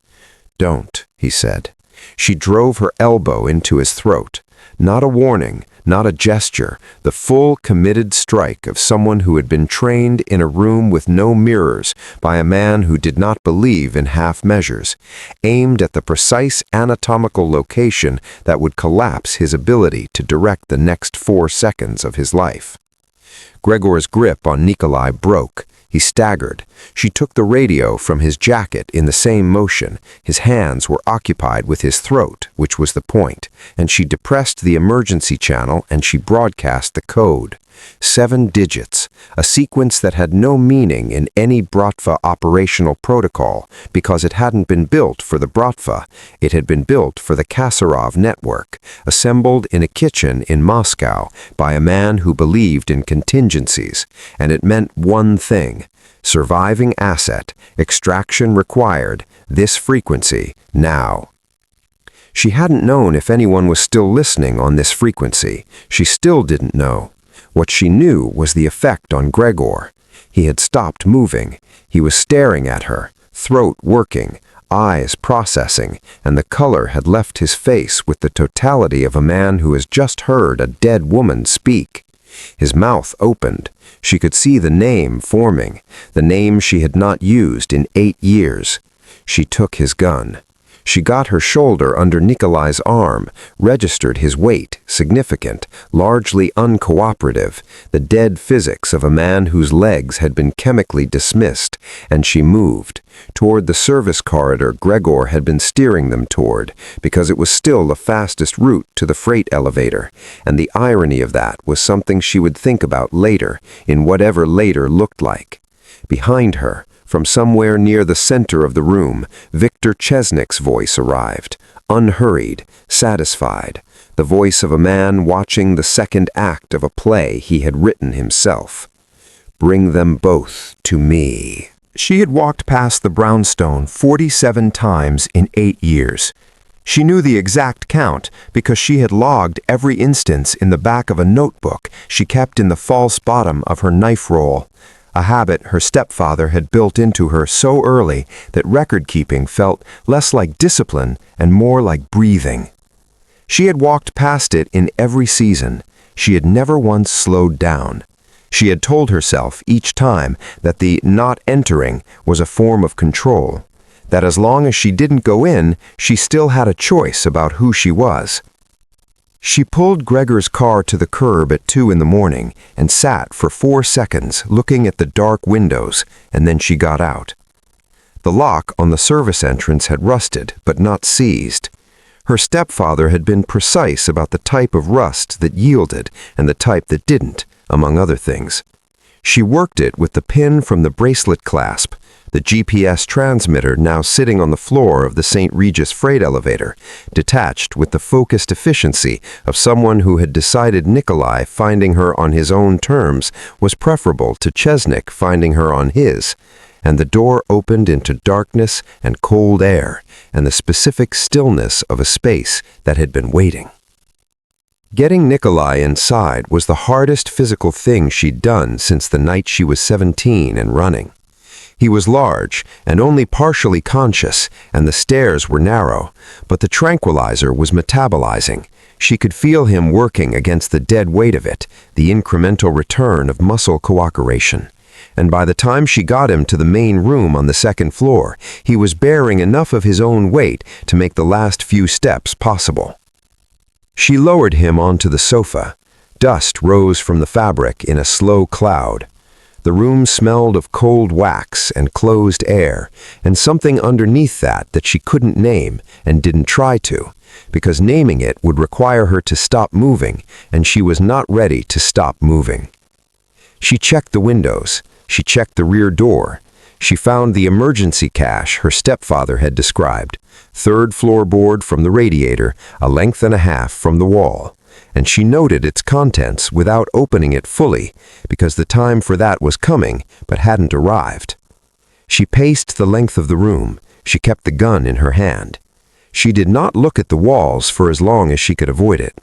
"Don't," he said. She drove her elbow into his throat. Not a warning, not a gesture, the full committed strike of someone who had been trained in a room with no mirrors by a man who did not believe in half measures, aimed at the precise anatomical location that would collapse his ability to direct the next 4 seconds of his life. Gregor's grip on Nikolai broke. He staggered. She took the radio from his jacket in the same motion. His hands were occupied with his throat, which was the point, and she depressed the emergency channel and she broadcast the code. 7 digits, a sequence that had no meaning in any Bratva operational protocol because it hadn't been built for the Bratva. It had been built for the Kasarov network, assembled in a kitchen in Moscow by a man who believed in contingencies, and it meant one thing: surviving asset, extraction required, this frequency, now. She hadn't known if anyone was still listening on this frequency. She still didn't know. What she knew was the effect on Gregor. He had stopped moving. He was staring at her, throat working, eyes processing, and the color had left his face with the totality of a man who has just heard a dead woman speak. His mouth opened. She could see the name forming, the name she had not used in 8 years. She took his gun. She got her shoulder under Nikolai's arm, registered his weight, significant, largely uncooperative, the dead physics of a man whose legs had been chemically dismissed, and she moved, toward the service corridor Gregor had been steering them toward, because it was still the fastest route to the freight elevator, and the irony of that was something she would think about later, in whatever later looked like. Behind her, from somewhere near the center of the room, Victor Chesnick's voice arrived, unhurried, satisfied, the voice of a man watching the second act of a play he had written himself. "Bring them both to me." She had walked past the brownstone 47 times in 8 years. She knew the exact count because she had logged every instance in the back of a notebook she kept in the false bottom of her knife roll, a habit her stepfather had built into her so early that record-keeping felt less like discipline and more like breathing. She had walked past it in every season. She had never once slowed down. She had told herself each time that the not entering was a form of control, that as long as she didn't go in, she still had a choice about who she was. She pulled Gregor's car to the curb at 2 in the morning and sat for 4 seconds looking at the dark windows, and then she got out. The lock on the service entrance had rusted, but not seized. Her stepfather had been precise about the type of rust that yielded and the type that didn't, among other things. She worked it with the pin from the bracelet clasp, the GPS transmitter now sitting on the floor of the St. Regis freight elevator, detached with the focused efficiency of someone who had decided Nikolai finding her on his own terms was preferable to Chesnick finding her on his, and the door opened into darkness and cold air and the specific stillness of a space that had been waiting. Getting Nikolai inside was the hardest physical thing she'd done since the night she was 17 and running. He was large and only partially conscious, and the stairs were narrow, but the tranquilizer was metabolizing. She could feel him working against the dead weight of it, the incremental return of muscle cooperation. And by the time she got him to the main room on the second floor, he was bearing enough of his own weight to make the last few steps possible. She lowered him onto the sofa. Dust rose from the fabric in a slow cloud. The room smelled of cold wax and closed air, and something underneath that she couldn't name and didn't try to, because naming it would require her to stop moving, and she was not ready to stop moving. She checked the windows. She checked the rear door. She found the emergency cache her stepfather had described, 3rd floorboard from the radiator, a length and a half from the wall. And she noted its contents without opening it fully, because the time for that was coming, but hadn't arrived. She paced the length of the room. She kept the gun in her hand. She did not look at the walls for as long as she could avoid it.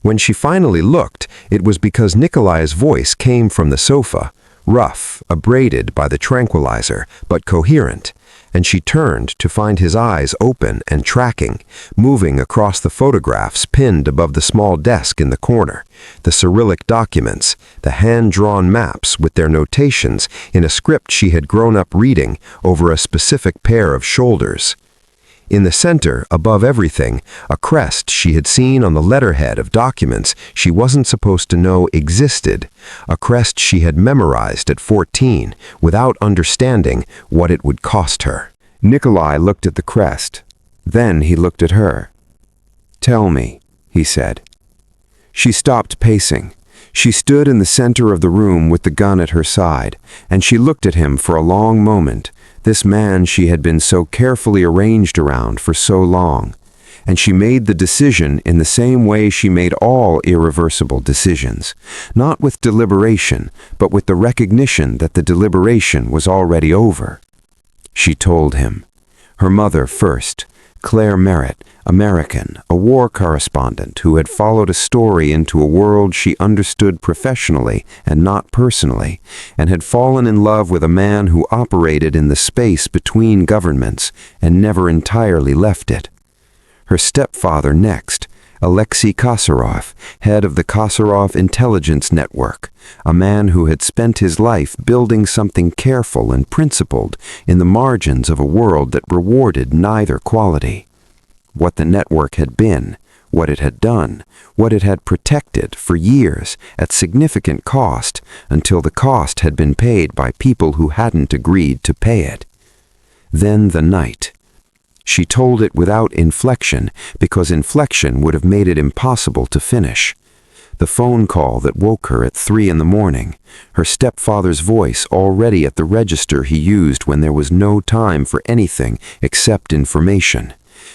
When she finally looked, it was because Nikolai's voice came from the sofa, rough, abraded by the tranquilizer, but coherent, and she turned to find his eyes open and tracking, moving across the photographs pinned above the small desk in the corner, the Cyrillic documents, the hand-drawn maps with their notations in a script she had grown up reading over a specific pair of shoulders. In the center, above everything, a crest she had seen on the letterhead of documents she wasn't supposed to know existed, a crest she had memorized at 14 without understanding what it would cost her. Nikolai looked at the crest. Then he looked at her. "Tell me," he said. She stopped pacing. She stood in the center of the room with the gun at her side, and she looked at him for a long moment, this man she had been so carefully arranged around for so long, and she made the decision in the same way she made all irreversible decisions, not with deliberation, but with the recognition that the deliberation was already over. She told him. Her mother first, Claire Merritt, American, a war correspondent who had followed a story into a world she understood professionally and not personally, and had fallen in love with a man who operated in the space between governments and never entirely left it. Her stepfather next, Alexei Kosarov, head of the Kosarov Intelligence Network, a man who had spent his life building something careful and principled in the margins of a world that rewarded neither quality. What the network had been, what it had done, what it had protected for years at significant cost until the cost had been paid by people who hadn't agreed to pay it. Then the night. She told it without inflection because inflection would have made it impossible to finish. The phone call that woke her at 3 a.m, her stepfather's voice already at the register he used when there was no time for anything except information.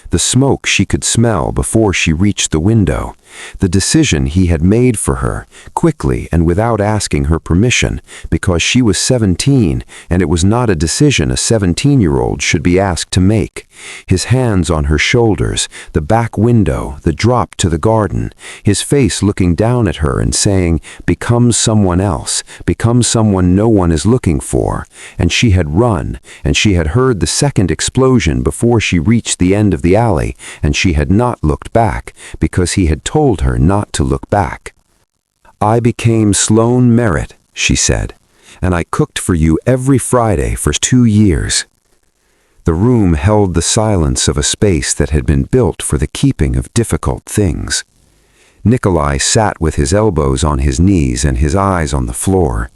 The smoke she could smell before she reached the window. The decision he had made for her, quickly and without asking her permission, because she was 17 and it was not a decision a 17-year-old should be asked to make. His hands on her shoulders, the back window, the drop to the garden, his face looking down at her and saying, "Become someone else, become someone no one is looking for." And she had run, and she had heard the second explosion before she reached the end of the alley, and she had not looked back, because he had told her not to look back. "I became Sloane Merritt," she said, "and I cooked for you every Friday for 2 years." The room held the silence of a space that had been built for the keeping of difficult things. Nikolai sat with his elbows on his knees and his eyes on the floor.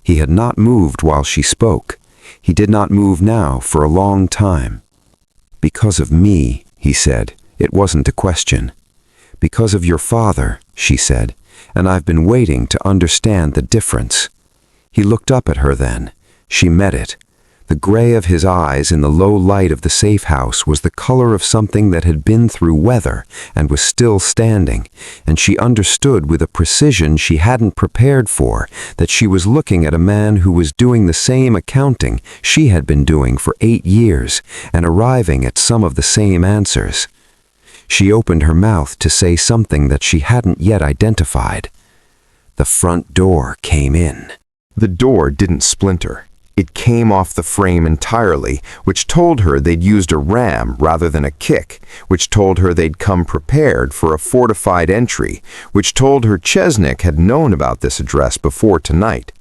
He had not moved while she spoke. He did not move now for a long time. "Because of me," he said. It wasn't a question. "Because of your father," she said, "and I've been waiting to understand the difference." He looked up at her then. She met it. The gray of his eyes in the low light of the safe house was the color of something that had been through weather and was still standing, and she understood with a precision she hadn't prepared for that she was looking at a man who was doing the same accounting she had been doing for 8 years and arriving at some of the same answers. She opened her mouth to say something that she hadn't yet identified. The front door came in. The door didn't splinter. It came off the frame entirely, which told her they'd used a ram rather than a kick, which told her they'd come prepared for a fortified entry, which told her Chesnick had known about this address before tonight.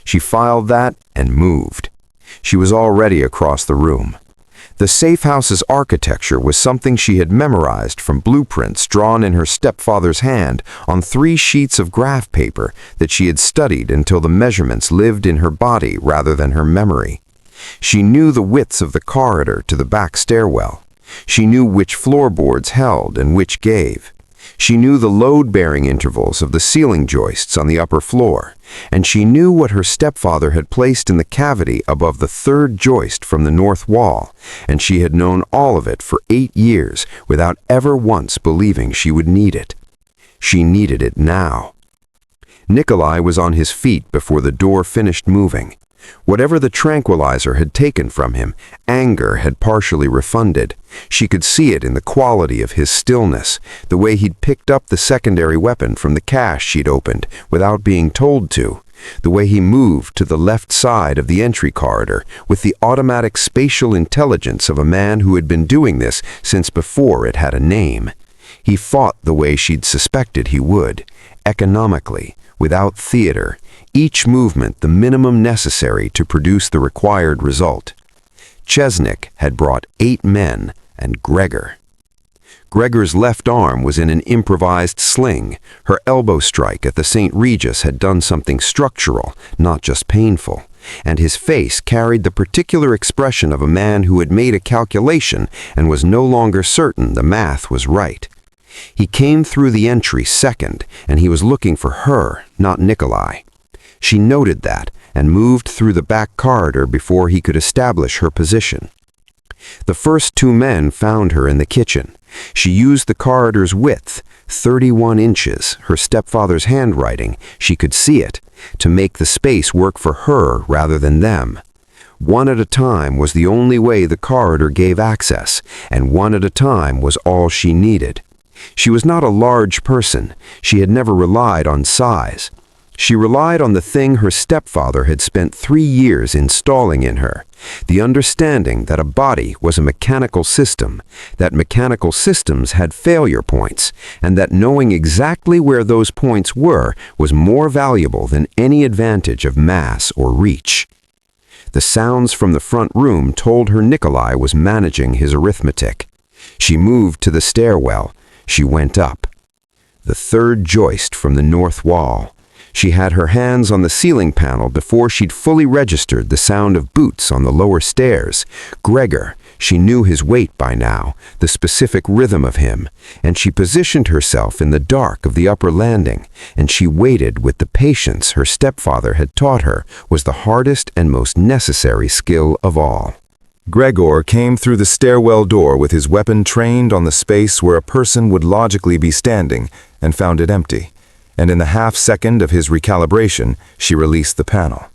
She filed that and moved. She was already across the room. The safe house's architecture was something she had memorized from blueprints drawn in her stepfather's hand on 3 sheets of graph paper that she had studied until the measurements lived in her body rather than her memory. She knew the widths of the corridor to the back stairwell. She knew which floorboards held and which gave. She knew the load-bearing intervals of the ceiling joists on the upper floor, and she knew what her stepfather had placed in the cavity above the 3rd joist from the north wall, and she had known all of it for 8 years without ever once believing she would need it. She needed it now. Nikolai was on his feet before the door finished moving. Whatever the tranquilizer had taken from him, anger had partially refunded. She could see it in the quality of his stillness, the way he'd picked up the secondary weapon from the cache she'd opened without being told to, the way he moved to the left side of the entry corridor with the automatic spatial intelligence of a man who had been doing this since before it had a name. He fought the way she'd suspected he would, economically, without theater, each movement the minimum necessary to produce the required result. Chesnick had brought 8 men and Gregor. Gregor's left arm was in an improvised sling. Her elbow strike at the St. Regis had done something structural, not just painful, and his face carried the particular expression of a man who had made a calculation and was no longer certain the math was right. He came through the entry second, and he was looking for her, not Nikolai. She noted that and moved through the back corridor before he could establish her position. The first 2 men found her in the kitchen. She used the corridor's width, 31 inches, her stepfather's handwriting, she could see it, to make the space work for her rather than them. One at a time was the only way the corridor gave access, and one at a time was all she needed. She was not a large person. She had never relied on size. She relied on the thing her stepfather had spent 3 years installing in her, the understanding that a body was a mechanical system, that mechanical systems had failure points, and that knowing exactly where those points were was more valuable than any advantage of mass or reach. The sounds from the front room told her Nikolai was managing his arithmetic. She moved to the stairwell. She went up. The third joist from the north wall. She had her hands on the ceiling panel before she'd fully registered the sound of boots on the lower stairs. Gregor, she knew his weight by now, the specific rhythm of him, and she positioned herself in the dark of the upper landing, and she waited with the patience her stepfather had taught her was the hardest and most necessary skill of all. Gregor came through the stairwell door with his weapon trained on the space where a person would logically be standing, and found it empty. And in the half-second of his recalibration, she released the panel.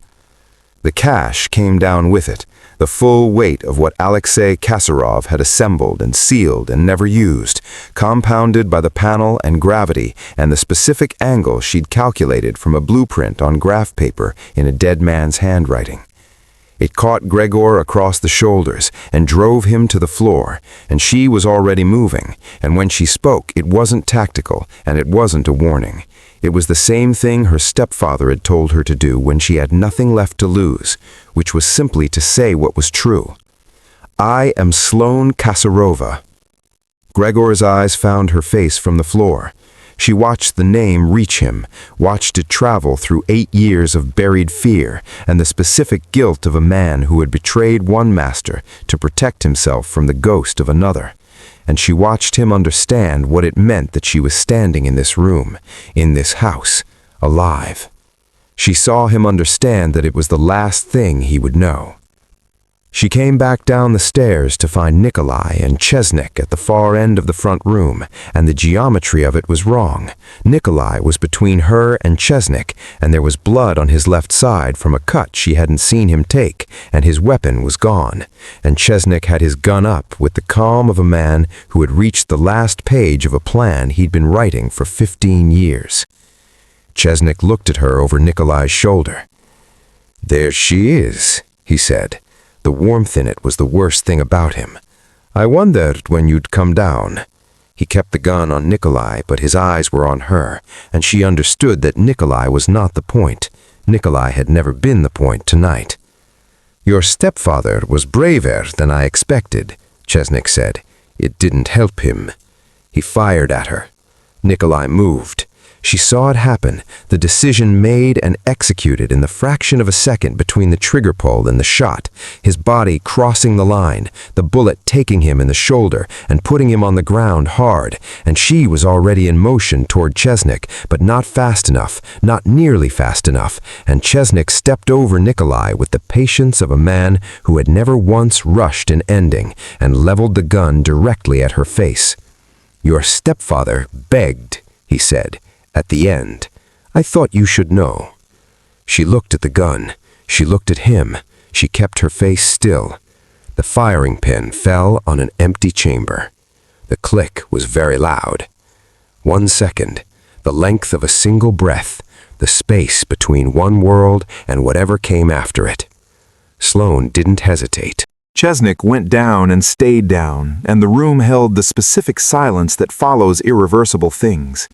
The cash came down with it, the full weight of what Alexei Kasarov had assembled and sealed and never used, compounded by the panel and gravity and the specific angle she'd calculated from a blueprint on graph paper in a dead man's handwriting. It caught Gregor across the shoulders and drove him to the floor, and she was already moving, and when she spoke, it wasn't tactical, and it wasn't a warning. It was the same thing her stepfather had told her to do when she had nothing left to lose, which was simply to say what was true. I am Sloane Kasarova. Gregor's eyes found her face from the floor. She watched the name reach him, watched it travel through 8 years of buried fear and the specific guilt of a man who had betrayed one master to protect himself from the ghost of another. And she watched him understand what it meant that she was standing in this room, in this house, alive. She saw him understand that it was the last thing he would know. She came back down the stairs to find Nikolai and Chesnik at the far end of the front room, and the geometry of it was wrong. Nikolai was between her and Chesnik, and there was blood on his left side from a cut she hadn't seen him take, and his weapon was gone. And Chesnik had his gun up with the calm of a man who had reached the last page of a plan he'd been writing for 15 years. Chesnik looked at her over Nikolai's shoulder. "There she is," he said. The warmth in it was the worst thing about him. "I wondered when you'd come down." He kept the gun on Nikolai, but his eyes were on her, and she understood that Nikolai was not the point. Nikolai had never been the point tonight. "Your stepfather was braver than I expected," Chesnik said. "It didn't help him." He fired at her. Nikolai moved. She saw it happen, the decision made and executed in the fraction of a second between the trigger pull and the shot, his body crossing the line, the bullet taking him in the shoulder and putting him on the ground hard, and she was already in motion toward Chesnik, but not fast enough, not nearly fast enough, and Chesnik stepped over Nikolai with the patience of a man who had never once rushed an ending, and leveled the gun directly at her face. "Your stepfather begged," he said. At the end, "I thought you should know." She looked at the gun. She looked at him. She kept her face still. The firing pin fell on an empty chamber. The click was very loud. 1 second, the length of a single breath, the space between one world and whatever came after it. Sloane didn't hesitate. Chesnik went down and stayed down, and the room held the specific silence that follows irreversible things.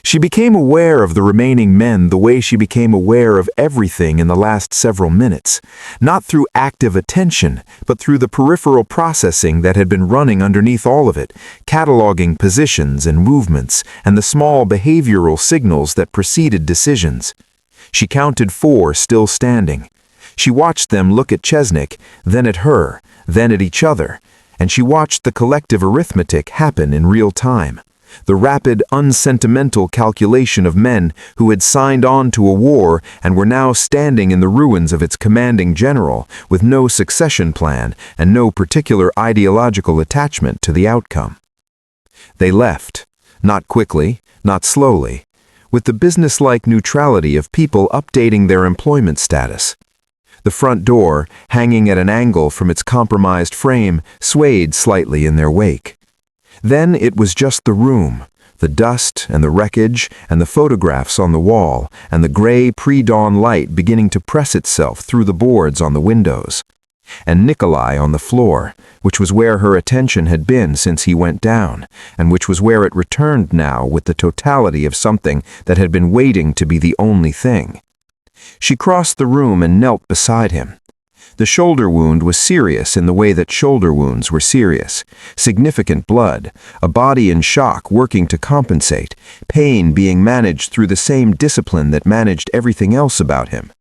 She became aware of the remaining men the way she became aware of everything in the last several minutes, not through active attention, but through the peripheral processing that had been running underneath all of it, cataloging positions and movements, and the small behavioral signals that preceded decisions. She counted 4 still standing. She watched them look at Chesnik, then at her, then at each other, and she watched the collective arithmetic happen in real time. The rapid, unsentimental calculation of men who had signed on to a war and were now standing in the ruins of its commanding general, with no succession plan and no particular ideological attachment to the outcome. They left, not quickly, not slowly, with the businesslike neutrality of people updating their employment status. The front door, hanging at an angle from its compromised frame, swayed slightly in their wake. Then it was just the room, the dust and the wreckage and the photographs on the wall and the gray pre-dawn light beginning to press itself through the boards on the windows. And Nikolai on the floor, which was where her attention had been since he went down, and which was where it returned now with the totality of something that had been waiting to be the only thing. She crossed the room and knelt beside him. The shoulder wound was serious in the way that shoulder wounds were serious. Significant blood, a body in shock working to compensate, pain being managed through the same discipline that managed everything else about him.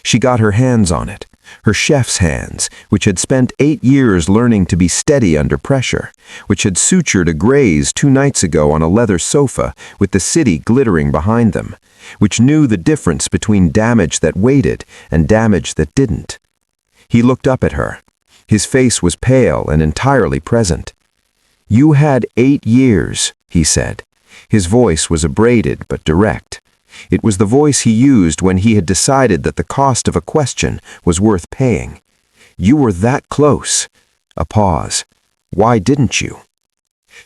She got her hands on it. Her chef's hands, which had spent 8 years learning to be steady under pressure, which had sutured a graze 2 nights ago on a leather sofa with the city glittering behind them, which knew the difference between damage that waited and damage that didn't. He looked up at her. His face was pale and entirely present. "You had 8 years," he said. His voice was abraded but direct. It was the voice he used when he had decided that the cost of a question was worth paying. "You were that close." A pause. "Why didn't you?"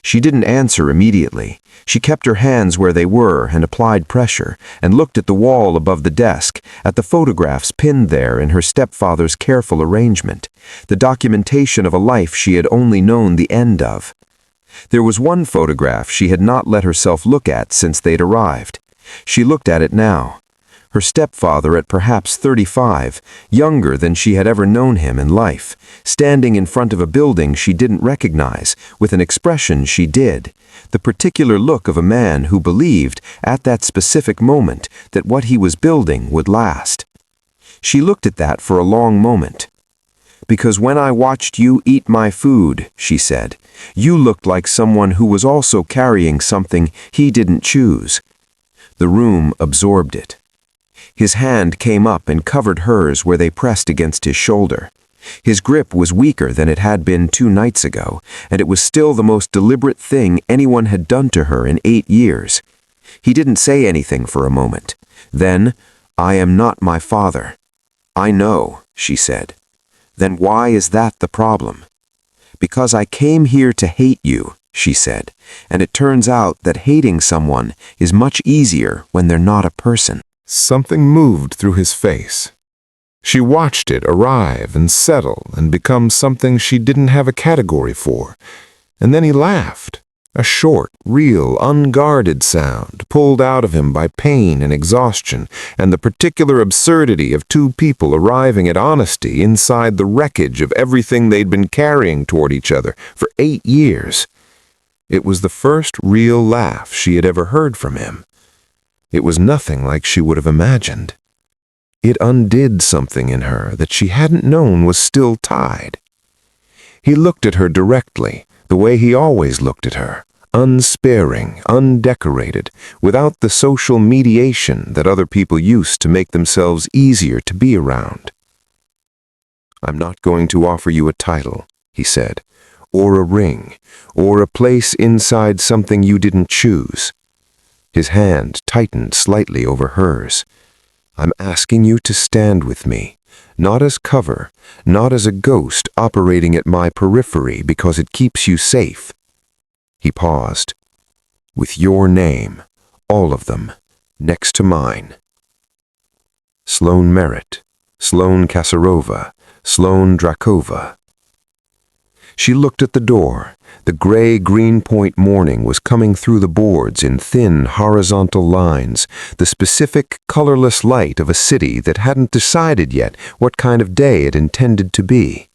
She didn't answer immediately. She kept her hands where they were and applied pressure, and looked at the wall above the desk, at the photographs pinned there in her stepfather's careful arrangement, the documentation of a life she had only known the end of. There was one photograph she had not let herself look at since they'd arrived. She looked at it now. Her stepfather at perhaps 35, younger than she had ever known him in life, standing in front of a building she didn't recognize, with an expression she did, the particular look of a man who believed, at that specific moment, that what he was building would last. She looked at that for a long moment. "Because when I watched you eat my food," she said, "you looked like someone who was also carrying something he didn't choose." The room absorbed it. His hand came up and covered hers where they pressed against his shoulder. His grip was weaker than it had been 2 nights ago, and it was still the most deliberate thing anyone had done to her in 8 years. He didn't say anything for a moment. Then, "I am not my father." "I know," she said. "Then why is that the problem?" "Because I came here to hate you," she said, "and it turns out that hating someone is much easier when they're not a person." Something moved through his face. She watched it arrive and settle and become something she didn't have a category for. And then he laughed. A short, real, unguarded sound, pulled out of him by pain and exhaustion, and the particular absurdity of 2 people arriving at honesty inside the wreckage of everything they'd been carrying toward each other for 8 years. It was the first real laugh she had ever heard from him. It was nothing like she would have imagined. It undid something in her that she hadn't known was still tied. He looked at her directly, the way he always looked at her, unsparing, undecorated, without the social mediation that other people used to make themselves easier to be around. "I'm not going to offer you a title," he said, "or a ring, or a place inside something you didn't choose." His hand tightened slightly over hers. "I'm asking you to stand with me, not as cover, not as a ghost operating at my periphery because it keeps you safe." He paused. "With your name, all of them, next to mine. Sloan Merritt, Sloan Kasarova, Sloan Drakova." She looked at the door. The gray-green point morning was coming through the boards in thin, horizontal lines, the specific, colorless light of a city that hadn't decided yet what kind of day it intended to be.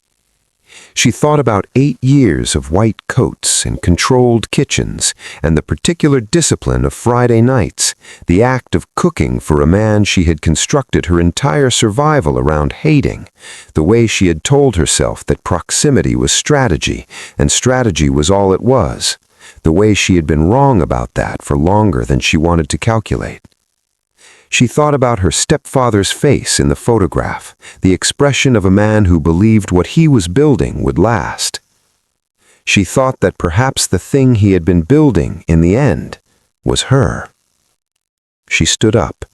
She thought about 8 years of white coats and controlled kitchens and the particular discipline of Friday nights, the act of cooking for a man she had constructed her entire survival around hating, the way she had told herself that proximity was strategy and strategy was all it was, the way she had been wrong about that for longer than she wanted to calculate. She thought about her stepfather's face in the photograph, the expression of a man who believed what he was building would last. She thought that perhaps the thing he had been building, in the end, was her. She stood up.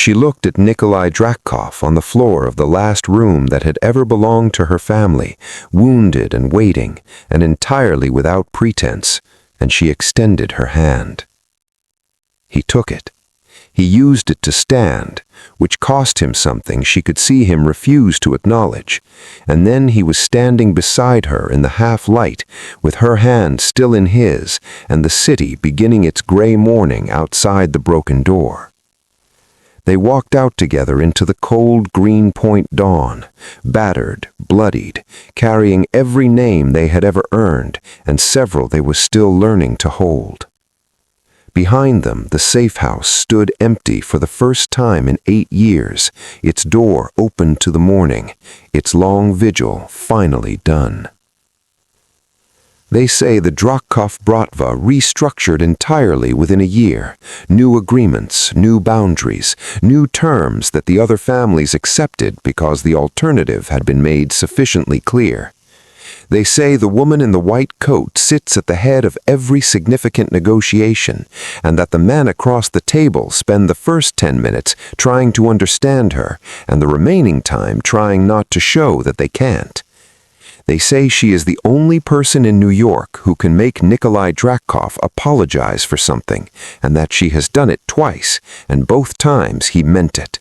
She looked at Nikolai Drakov on the floor of the last room that had ever belonged to her family, wounded and waiting, and entirely without pretense, and she extended her hand. He took it. He used it to stand, which cost him something she could see him refuse to acknowledge, and then he was standing beside her in the half-light, with her hand still in his, and the city beginning its gray morning outside the broken door. They walked out together into the cold Greenpoint dawn, battered, bloodied, carrying every name they had ever earned, and several they were still learning to hold. Behind them, the safe house stood empty for the first time in 8 years, its door open to the morning, its long vigil finally done. They say the Drakov Bratva restructured entirely within a year, new agreements, new boundaries, new terms that the other families accepted because the alternative had been made sufficiently clear. They say the woman in the white coat sits at the head of every significant negotiation, and that the men across the table spend the first 10 minutes trying to understand her, and the remaining time trying not to show that they can't. They say she is the only person in New York who can make Nikolai Drakov apologize for something, and that she has done it twice, and both times he meant it.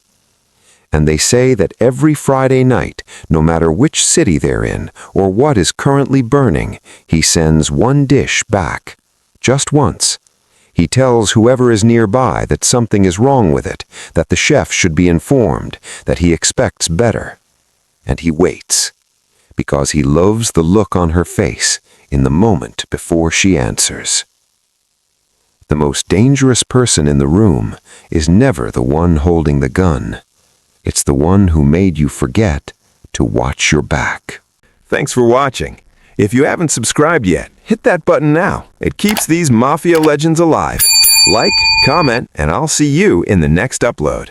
And they say that every Friday night, no matter which city they're in or what is currently burning, he sends one dish back. Just once. He tells whoever is nearby that something is wrong with it, that the chef should be informed, that he expects better. And he waits, because he loves the look on her face in the moment before she answers. The most dangerous person in the room is never the one holding the gun. It's the one who made you forget to watch your back. Thanks for watching. If you haven't subscribed yet, hit that button now. It keeps these Mafia legends alive. Like, comment, and I'll see you in the next upload.